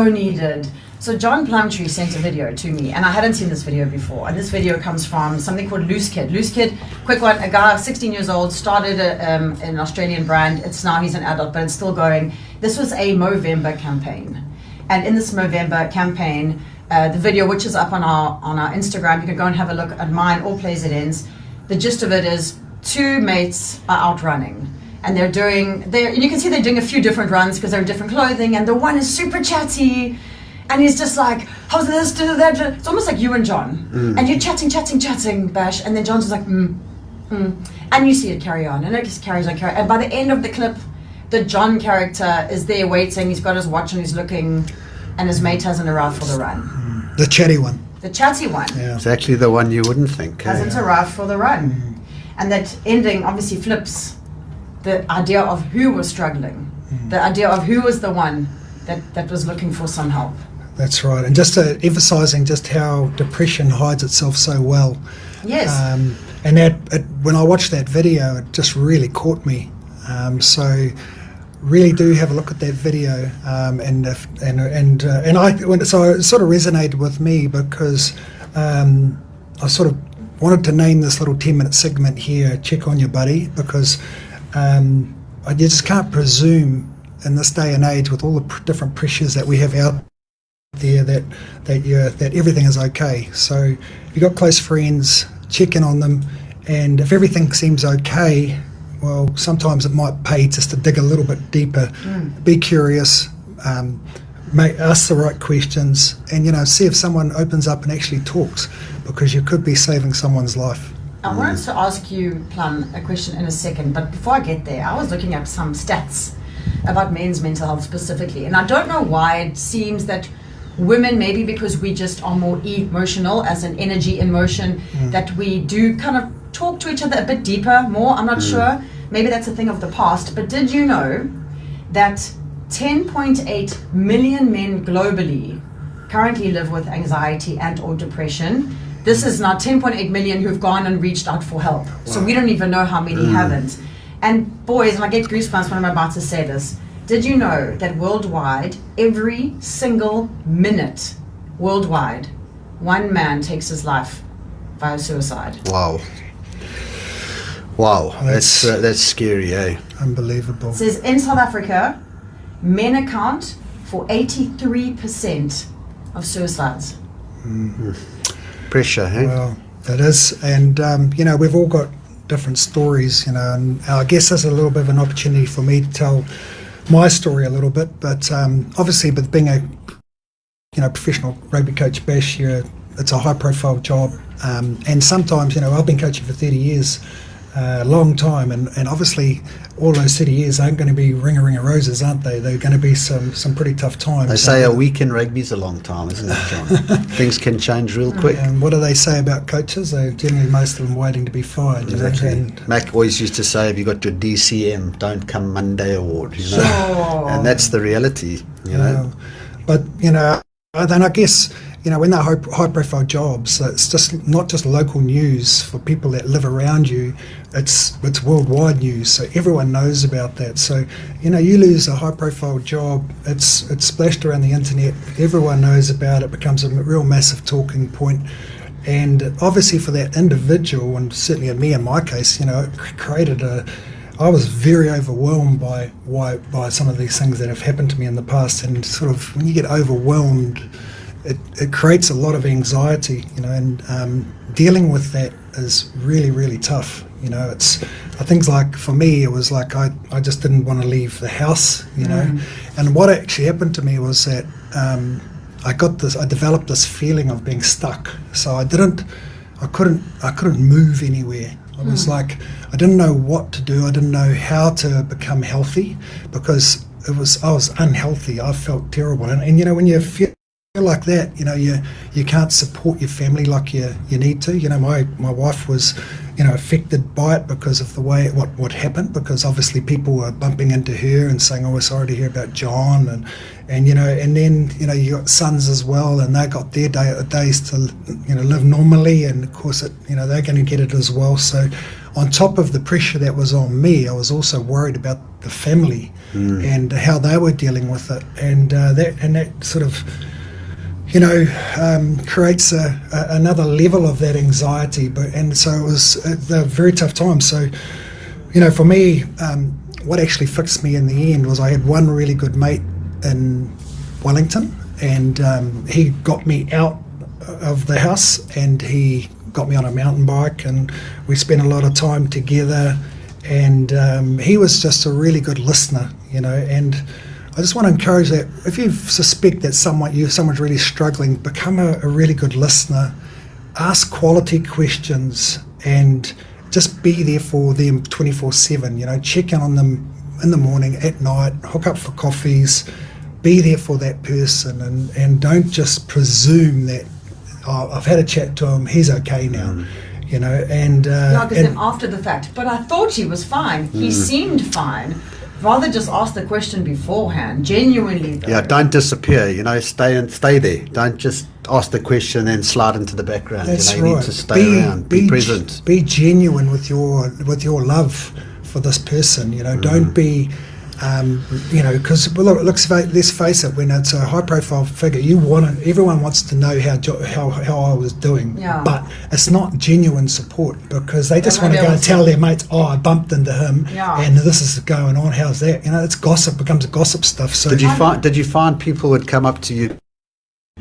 needed. So John Plumtree sent a video to me, and I hadn't seen this video before. And this video comes from something called Loose Kid. Loose Kid, quick one, a guy, 16 years old, started an Australian brand. He's an adult, but it's still going. This was a Movember campaign. And in this Movember campaign, the video, which is up on our Instagram, you can go and have a look at mine or Plays It Ends. The gist of it is 2 mates are out running. And you can see they're doing a few different runs because they're in different clothing, and the one is super chatty. And he's just like, how's this, do that? It's almost like you and John. And you're chatting, Bash. And then John's just like, And you see it carry on. And it just carries on. And by the end of the clip, the John character is there waiting. He's got his watch and he's looking. And his mate hasn't arrived for the run. The chatty one. The chatty one. Yeah. Exactly the one you wouldn't think. Hasn't arrived for the run. And that ending obviously flips the idea of who was struggling. The idea of who was the one that was looking for some help. That's right. And just emphasising just how depression hides itself so well. Yes. And when I watched that video, it just really caught me. So really do have a look at that video. So it sort of resonated with me because I sort of wanted to name this little 10-minute segment here, Check on Your Buddy, because you just can't presume in this day and age with all the different pressures that we have out there that everything is okay. So if you've got close friends, check in on them, and if everything seems okay, well, sometimes it might pay just to dig a little bit deeper, be curious, ask the right questions, and see if someone opens up and actually talks, because you could be saving someone's life. I wanted to ask you, Plum, a question in a second, but before I get there, I was looking up some stats about men's mental health specifically, and I don't know why it seems that women, maybe because we just are more emotional, as an energy in motion, that we do kind of talk to each other a bit deeper, more, I'm not sure, maybe that's a thing of the past, but did you know that 10.8 million men globally currently live with anxiety and or depression? This is now 10.8 million who've gone and reached out for help. Wow. So we don't even know how many haven't. And boys, and I get goosebumps when I'm about to say this, did you know that worldwide, every single minute, worldwide, one man takes his life via suicide? Wow, that's scary, eh? Unbelievable. It says in South Africa, men account for 83% of suicides. Pressure, eh? Well, that is, and we've all got different stories, and I guess there's a little bit of an opportunity for me to tell my story a little bit, but obviously with being a professional rugby coach, Bash, it's a high profile job, and sometimes I've been coaching for 30 years, a long time, and obviously all those 30 years aren't going to be ring of roses, aren't they? They're going to be some pretty tough times. They say a week in rugby's a long time, isn't it, John? Things can change real quick. And what do they say about coaches? They're generally most of them waiting to be fired. Exactly. And Mac always used to say, "Have you got your DCM? Don't come Monday award." Sure. And that's the reality. But then I guess when they're high-profile jobs, it's just not just local news for people that live around you. It's worldwide news, so everyone knows about that. So you lose a high-profile job, it's splashed around the internet. Everyone knows about it. Becomes a real massive talking point. And obviously for that individual, and certainly me in my case, it created I was very overwhelmed by some of these things that have happened to me in the past. And sort of when you get overwhelmed, it creates a lot of anxiety, and dealing with that is really, really tough. It's things like, for me, it was like I just didn't want to leave the house, And what actually happened to me was that I developed this feeling of being stuck. So I couldn't move anywhere. I was like, I didn't know what to do. I didn't know how to become healthy, because I was unhealthy. I felt terrible. And when you feel like that, you can't support your family like you need to. My wife was affected by it because of the way what happened, because obviously people were bumping into her and saying, "Oh, we're sorry to hear about John," and then you got sons as well, and they got their days to live normally, and of course they're going to get it as well. So on top of the pressure that was on me, I was also worried about the family and how they were dealing with it, and that sort of creates another level of that anxiety. And so it was a very tough time. So, for me, what actually fixed me in the end was I had one really good mate in Wellington, and he got me out of the house, and he got me on a mountain bike, and we spent a lot of time together. And he was just a really good listener, and I just want to encourage that if you suspect that someone's really struggling, become a really good listener, ask quality questions, and just be there for them 24/7. Check in on them in the morning, at night, hook up for coffees, be there for that person, and don't just presume that, "Oh, I've had a chat to him, he's okay now." And because then after the fact, but I thought he was fine. He seemed fine. Rather just ask the question beforehand, genuinely though. Yeah, don't disappear, stay there. Don't just ask the question and slide into the background. That's you right. need to stay around, be present. Be genuine with your love for this person, Don't be because let's face it, when it's a high-profile figure, everyone wants to know how I was doing, but it's not genuine support, because they just want to go and tell their mates, "Oh, I bumped into him, and this is going on. How's that?" It's gossip, becomes gossip stuff. So did you find people would come up to you,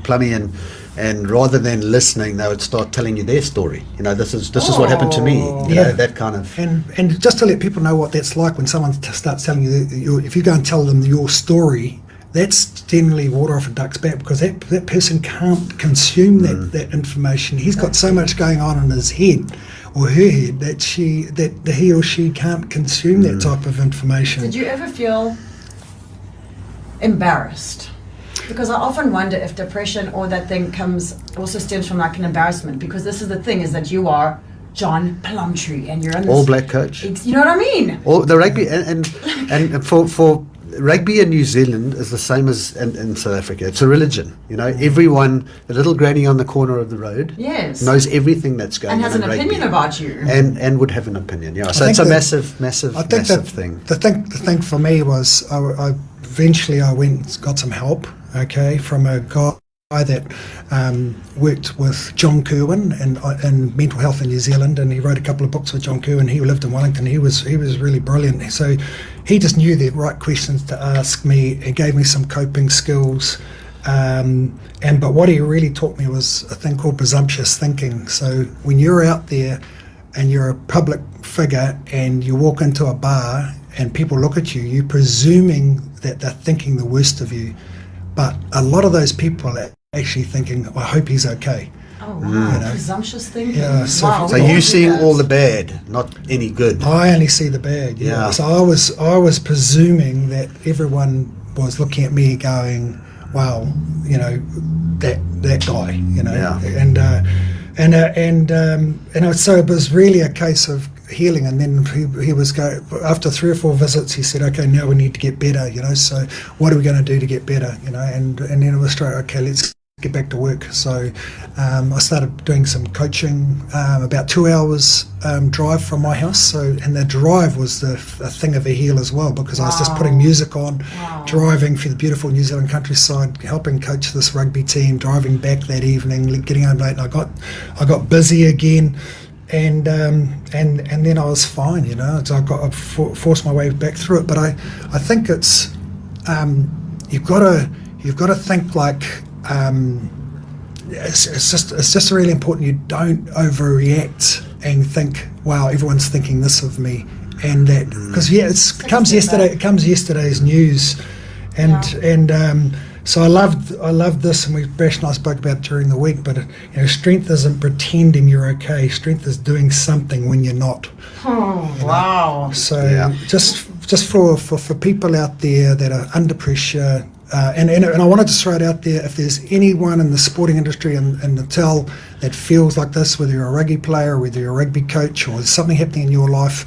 Plummy, and rather than listening, they would start telling you their story? This is what happened to me. That kind of. And just to let people know what that's like, when someone starts telling you, if you go and tell them your story, that's generally water off a duck's back, because that person can't consume that information. He's got so much going on in his head or her head that he or she can't consume that type of information. Did you ever feel embarrassed? Because I often wonder if depression or that thing also stems from like an embarrassment, because this is the thing, is that you are John Plumtree and you're in this all black coach. You know what I mean? All the rugby and for rugby in New Zealand is the same as in South Africa. It's a religion. Everyone, the little granny on the corner of the road, knows everything that's going on, and has an opinion about you, and would have an opinion. Yeah, so it's a massive thing. The thing for me was I eventually went and got some help. From a guy that worked with John Kerwin in mental health in New Zealand, and he wrote a couple of books with John Kerwin. He lived in Wellington. He was really brilliant. So he just knew the right questions to ask me. He gave me some coping skills, but what he really taught me was a thing called presumptuous thinking. So when you're out there and you're a public figure and you walk into a bar and people look at you, you're presuming that they're thinking the worst of you. But a lot of those people are actually thinking, "I hope he's okay." Oh wow, presumptuous thinking. Yeah, So you seeing all the bad, not any good. I only see the bad. Yeah. So I was presuming that everyone was looking at me going, "Wow, that guy," and so it was really a case of healing. And then he was after 3 or 4 visits. He said, "Okay, now we need to get better." So what are we going to do to get better? And then it was straight. Okay, let's get back to work. So I started doing some coaching, about 2 hours drive from my house. And the drive was a thing of a heal as well, because I was just putting music on, driving through the beautiful New Zealand countryside, helping coach this rugby team, driving back that evening, getting home late, and I got busy again. And then I was fine, So I forced my way back through it. But I think it's you've got to think like. It's just really important you don't overreact and think, wow, everyone's thinking this of me, and that, because it comes yesterday's news, and so I loved this, and Bash and I spoke about it during the week. But strength isn't pretending you're okay. Strength is doing something when you're not. Wow. So just for people out there that are under pressure. And I wanted to throw it out there, if there's anyone in the sporting industry and Natal that feels like this, whether you're a rugby player, whether you're a rugby coach, or there's something happening in your life,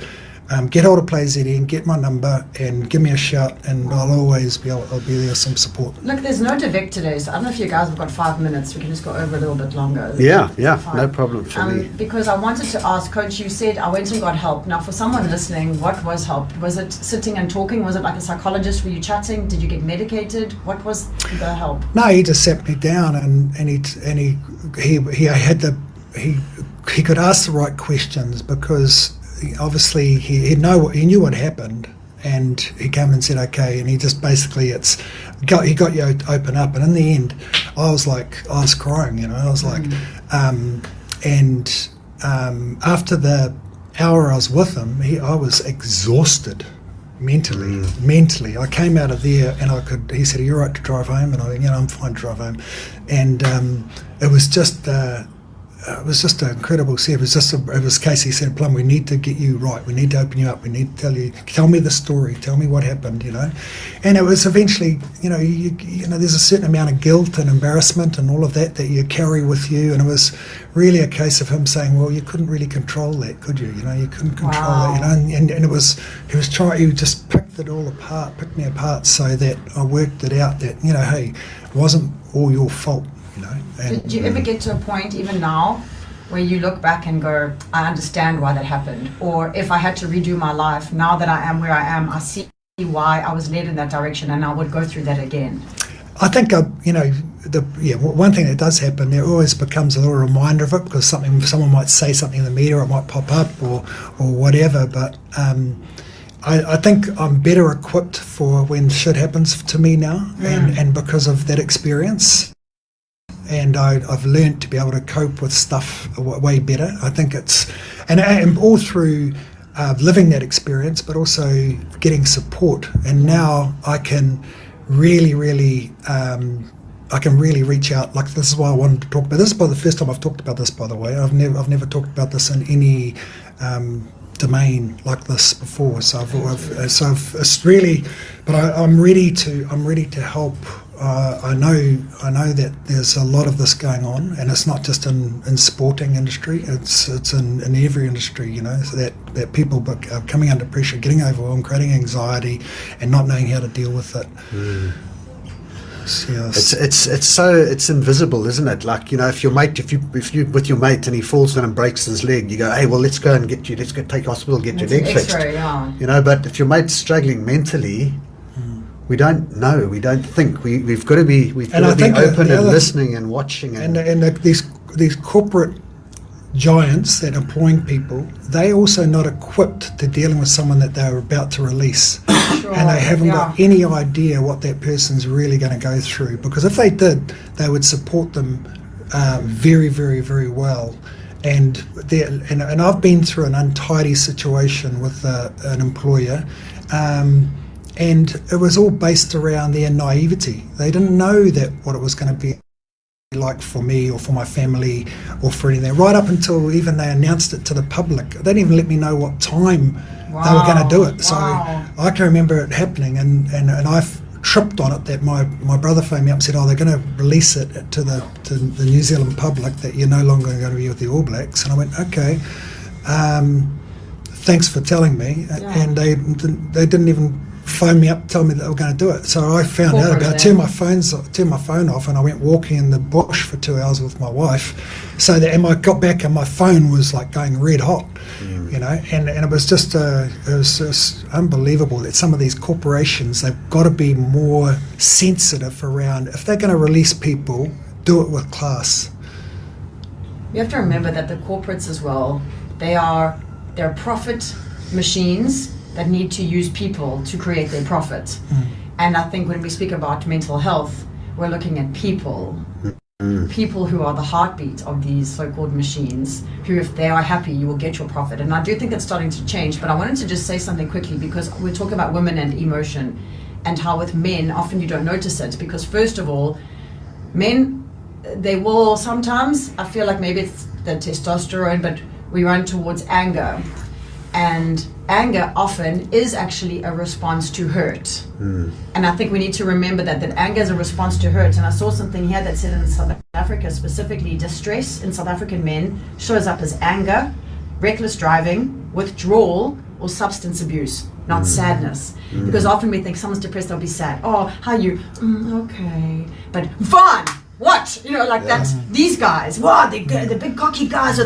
get hold of Play ZN, get my number, and give me a shout, and I'll be there with some support. Look, there's no Devec today, so I don't know if you guys have got 5 minutes. We can just go over a little bit longer. Yeah, no problem for me. Because I wanted to ask, Coach, you said I went and got help. Now, for someone listening, what was help? Was it sitting and talking? Was it like a psychologist? Were you chatting? Did you get medicated? What was the help? No, he just sat me down, and he could ask the right questions, because obviously he knew what happened, and he came and said, okay, and he just basically he got you to open up. And in the end, I was crying, I was like, after the hour I was with him, I was exhausted mentally. I came out of there, and he said, are you all right to drive home? And I'm fine to drive home. And it was just an incredible service. It was Casey said, Plum, we need to get you right. We need to open you up. We need to tell me the story. Tell me what happened, And it was eventually, there's a certain amount of guilt and embarrassment and all of that you carry with you. And it was really a case of him saying, well, you couldn't really control that, could you? You couldn't control that, And he was trying, he just picked me apart so that I worked it out that, hey, it wasn't all your fault. Did you ever get to a point, even now, where you look back and go, I understand why that happened? Or if I had to redo my life, now that I am where I am, I see why I was led in that direction, and I would go through that again? I think, one thing that does happen, there always becomes a little reminder of it, because someone might say something in the media, or it might pop up, or whatever, but I think I'm better equipped for when shit happens to me now, and because of that experience. And I've learned to be able to cope with stuff way better. I think and all through living that experience, but also getting support. And now I can really reach out. Like, this is why I wanted to talk about this. Is the first time I've talked about this, by the way. I've never talked about this in any domain like this before. So it's really, but I'm ready to help. I know that there's a lot of this going on, and it's not just in sporting industry. It's in every industry, so that people are coming under pressure, getting overwhelmed, creating anxiety, and not knowing how to deal with it. Yes. It's invisible, isn't it? Like, if you're with your mate and he falls down and breaks his leg, you go, hey, well, let's go and take you to hospital, get your leg fixed. Yeah. But if your mate's struggling mentally, we don't know. We don't think. We've got to be open and listening and watching. And these corporate giants that are employing people, they also not equipped to dealing with someone that they're about to release, and they haven't got any idea what that person's really going to go through. Because if they did, they would support them very, very, very well. And I've been through an untidy situation with an employer. And it was all based around their naivety. They didn't know what it was going to be like for me or for my family or for anything, right up until even they announced it to the public. They didn't even let me know what time they were going to do it. So I can remember it happening, and I tripped on it, that my brother phoned me up and said, they're going to release it to the New Zealand public that you're no longer going to be with the All Blacks. And I went, okay, thanks for telling me. And they didn't even phone me up, tell me that they were going to do it. So I found out about it, turned my phone off, and I went walking in the bush for 2 hours with my wife. So that, and I got back and my phone was like going red hot, you know, and it was just unbelievable that some of these corporations, they've got to be more sensitive around, if they're going to release people, do it with class. You have to remember that the corporates as well, they're profit machines that need to use people to create their profit. And I think when we speak about mental health, we're looking at people who are the heartbeat of these so-called machines, who if they are happy, you will get your profit. And I do think it's starting to change, but I wanted to just say something quickly, because we're talking about women and emotion, and how with men, often you don't notice it, because first of all, men, they will sometimes, I feel like maybe it's the testosterone, but we run towards anger. And anger often is actually a response to hurt. And I think we need to remember that anger is a response to hurt. And I saw something here that said in South Africa specifically, distress in South African men shows up as anger, reckless driving, withdrawal, or substance abuse, not sadness. Because often we think someone's depressed, they'll be sad. Oh, how are you? Okay. But fun! What? You know, like that's these guys. Wow, the big cocky guys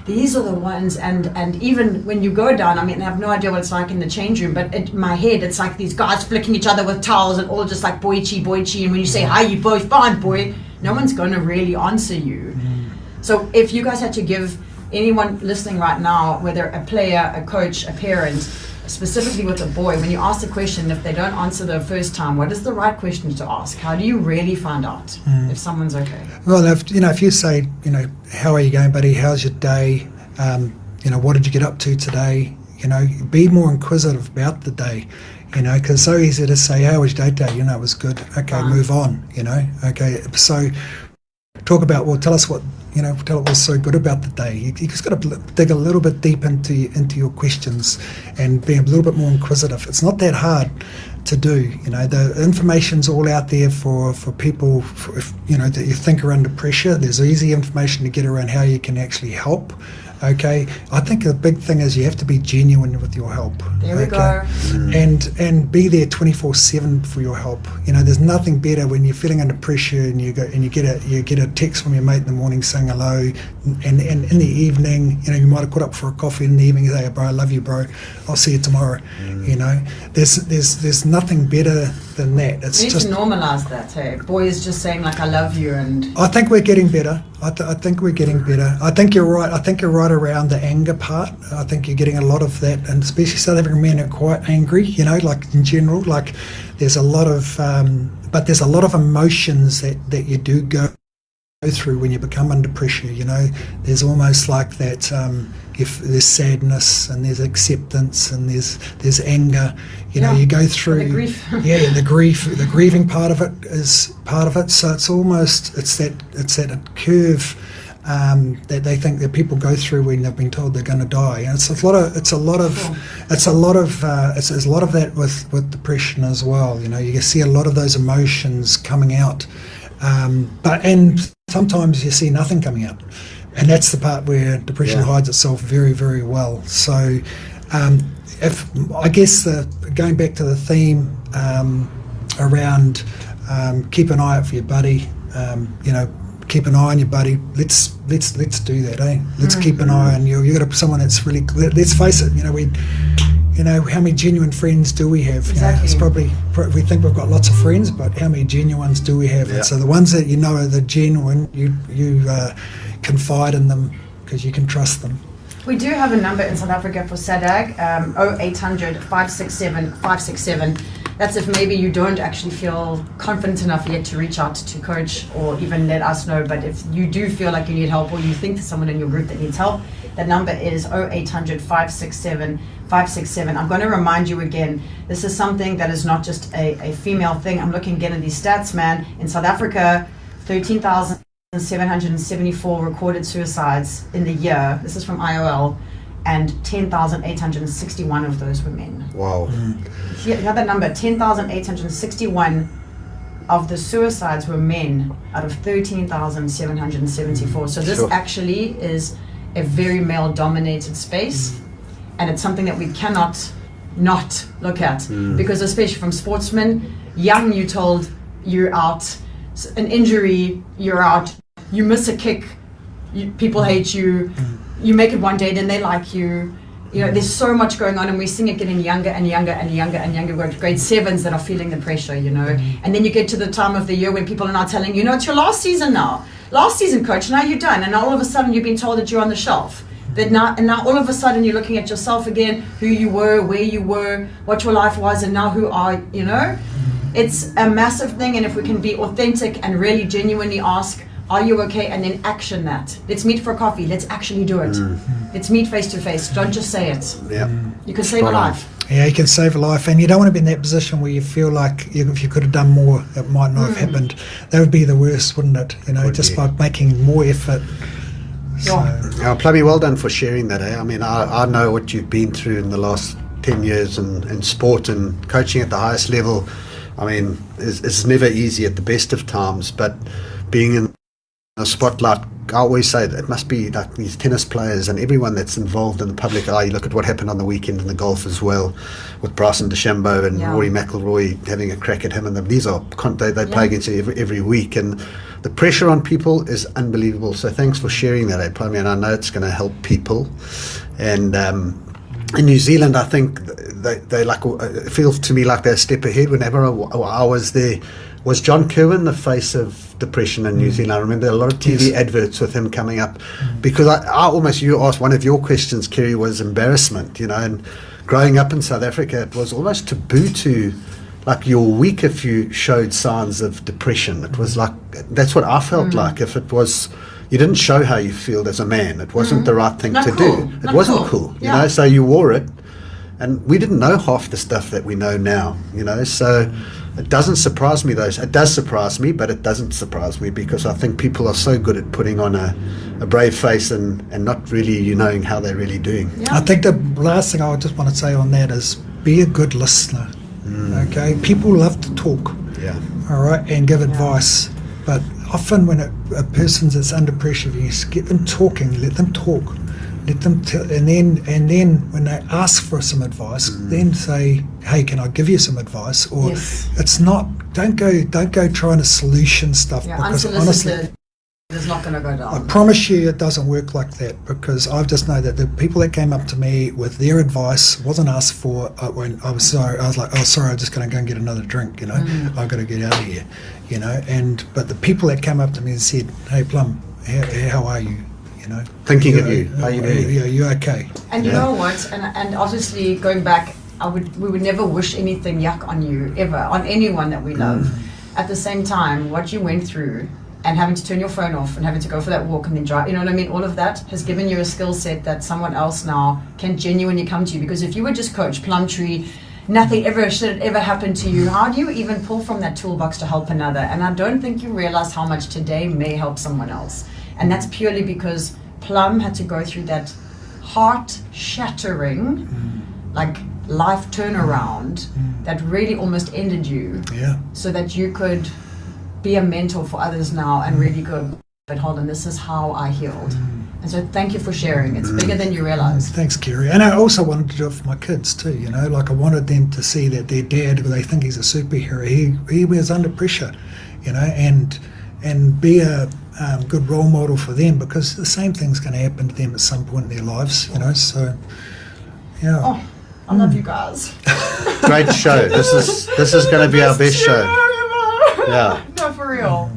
these are the ones. And even when you go down, I mean, I have no idea what it's like in the change room, but in my head, it's like these guys flicking each other with towels and all just like boy chi. And when you say, hi, you both fine, boy, no one's going to really answer you. So if you guys had to give anyone listening right now, whether a player, a coach, a parent, specifically with a boy, when you ask the question, if they don't answer the first time, what is the right question to ask? How do you really find out if someone's okay? Well, if you say, how are you going, buddy? How's your day? What did you get up to today? Be more inquisitive about the day, because it's so easy to say, how was your day today? It was good. Okay, move on, Okay, so talk about, tell us what was so good about the day. You just got to dig a little bit deep into your questions and be a little bit more inquisitive. It's not that hard to do. The information's all out there for people, that you think are under pressure. There's easy information to get around how you can actually help. Okay, I think the big thing is you have to be genuine with your help. There we go. And be there 24/7 for your help. There's nothing better when you're feeling under pressure and you get a text from your mate in the morning saying hello, and in the evening, you might have caught up for a coffee in the evening. You say, bro, I love you, bro. I'll see you tomorrow. There's nothing better than that. It's you need to normalize that. Hey, boys just saying like I love you, and I think we're getting better. I think we're getting better. I think you're right. I think you're right around the anger part. I think you're getting a lot of that, and especially South African men are quite angry, like in general. Like there's a lot of, but there's a lot of emotions that you do go through when you become under pressure. There's almost like that. If there's sadness and there's acceptance and there's anger, you go through the grief. the grieving part of it is part of it. So it's that curve that they think that people go through when they've been told they're going to die. And it's a lot of that with depression as well. You see a lot of those emotions coming out, and sometimes you see nothing coming out. And that's the part where depression hides itself very, very well. So, going back to the theme around keep an eye out for your buddy, keep an eye on your buddy. Let's do that, eh? Let's keep an eye on you. You got someone that's really. Let's face it. How many genuine friends do we have? Exactly. It's probably we think we've got lots of friends, but how many genuine ones do we have? And so the ones that are the genuine, you confide in them because you can trust them. We do have a number in South Africa for SADAG, 0800 567 567. That's if maybe you don't actually feel confident enough yet to reach out to coach or even let us know. But if you do feel like you need help or you think there's someone in your group that needs help, that number is 0800 567 567. I'm going to remind you again, this is something that is not just a female thing. I'm looking again at these stats, man. In South Africa, 13,000 10,774 recorded suicides in the year. This is from IOL, and 10,861 of those were men. Wow. You have that number, 10,861 of the suicides were men out of 13,774. So this actually is a very male-dominated space, and it's something that we cannot not look at, because especially from sportsmen, young, you're told you're out, an injury, you're out, you miss a kick, people hate you, you make it one day, then they like you. You know, there's so much going on, and we're seeing it getting younger and younger and younger and younger. We've got grade 7s that are feeling the pressure, you know. And then you get to the time of the year when people are now telling you, it's your last season now. Last season, coach, now you're done. And all of a sudden you've been told that you're on the shelf. And now all of a sudden you're looking at yourself again, who you were, where you were, what your life was, and now who are, you know. It's a massive thing, and if we can be authentic and really genuinely ask, are you okay? And then action that. Let's meet for a coffee. Let's actually do it. Let's meet face to face. Don't just say it. Yeah. You can save a life. Yeah, you can save a life, and you don't want to be in that position where you feel like if you could have done more, it might not have happened. That would be the worst, wouldn't it? You know, just by making more effort. So. Plummy, well done for sharing that. I mean, I know what you've been through in the last 10 years in sport and coaching at the highest level. I mean, it's never easy at the best of times, but being in the spotlight, I always say that it must be like these tennis players and everyone that's involved in the public eye. You look at what happened on the weekend in the golf as well, with Bryson DeChambeau and Rory McIlroy having a crack at him, and these are they play against every week, and the pressure on people is unbelievable. So thanks for sharing that, Plummy, and I know it's going to help people. And in New Zealand, I think they like, it feels to me like they're a step ahead. Whenever I was there, was John Kirwan the face of depression in New Zealand? I remember a lot of TV adverts with him coming up, because you asked one of your questions, Kerry, was embarrassment, you know, and growing up in South Africa, it was almost taboo to, like, you're weak if you showed signs of depression. It was like, that's what I felt like. If it was, you didn't show how you feel as a man, it wasn't the right thing to do. It wasn't cool, you know, so you wore it. And we didn't know half the stuff that we know now, you know, so it doesn't surprise me, though. It does surprise me, but it doesn't surprise me, because I think people are so good at putting on a brave face and not really knowing how they're really doing. Yeah. I think the last thing I would just want to say on that is be a good listener, okay? People love to talk, all right, and give advice, but often when a person that's under pressure, you get them talking, let them talk. Let them and then when they ask for some advice, then say, "Hey, can I give you some advice?" Or it's not. Don't go trying to solution stuff, because honestly, it's not going to go down. I promise you, it doesn't work like that, because I just know that the people that came up to me with their advice wasn't asked for. When I was sorry, I was like, "Oh, sorry, I'm just going to go and get another drink." You know, I've got to get out of here. You know, but the people that came up to me and said, "Hey, Plum, how are you?" know, thinking of you. How you doing? Yeah, you're okay. And you know what? And obviously we would never wish anything yuck on you ever, on anyone that we love. At the same time, what you went through and having to turn your phone off and having to go for that walk and then drive, you know what I mean? All of that has given you a skill set that someone else now can genuinely come to you. Because if you were just coach Plumtree, nothing ever should ever happen to you. How do you even pull from that toolbox to help another? And I don't think you realize how much today may help someone else. And that's purely because Plum had to go through that heart-shattering, like life turnaround that really almost ended you. Yeah. So that you could be a mentor for others now and really go, but hold on, this is how I healed. And so thank you for sharing. It's bigger than you realize. Thanks, Kerry. And I also wanted to do it for my kids too, you know, like I wanted them to see that their dad, they think he's a superhero, he was under pressure, you know, and be a good role model for them, because the same thing's going to happen to them at some point in their lives, you know, so, yeah. Oh, I love you guys. Great show. This is going to be our best show. Yeah. No, for real.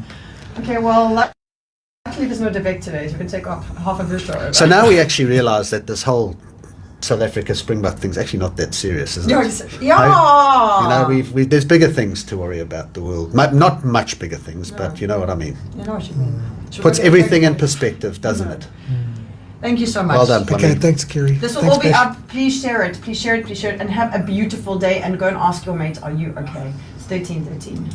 Okay, well, luckily there's no Devek today, so we can take off half of this show. So now we actually realise that this whole South Africa Springbok thing's actually not that serious, is it? Yeah. You know, there's bigger things to worry about the world. Not much bigger things, but you know what I mean. You know what you mean. Puts everything in perspective, doesn't it? Thank you so much. Well done, Plummy. Okay, thanks, Kerry. This will all be up. Please share it. Please share it. Please share it. And have a beautiful day. And go and ask your mates, are you okay? It's 13:13.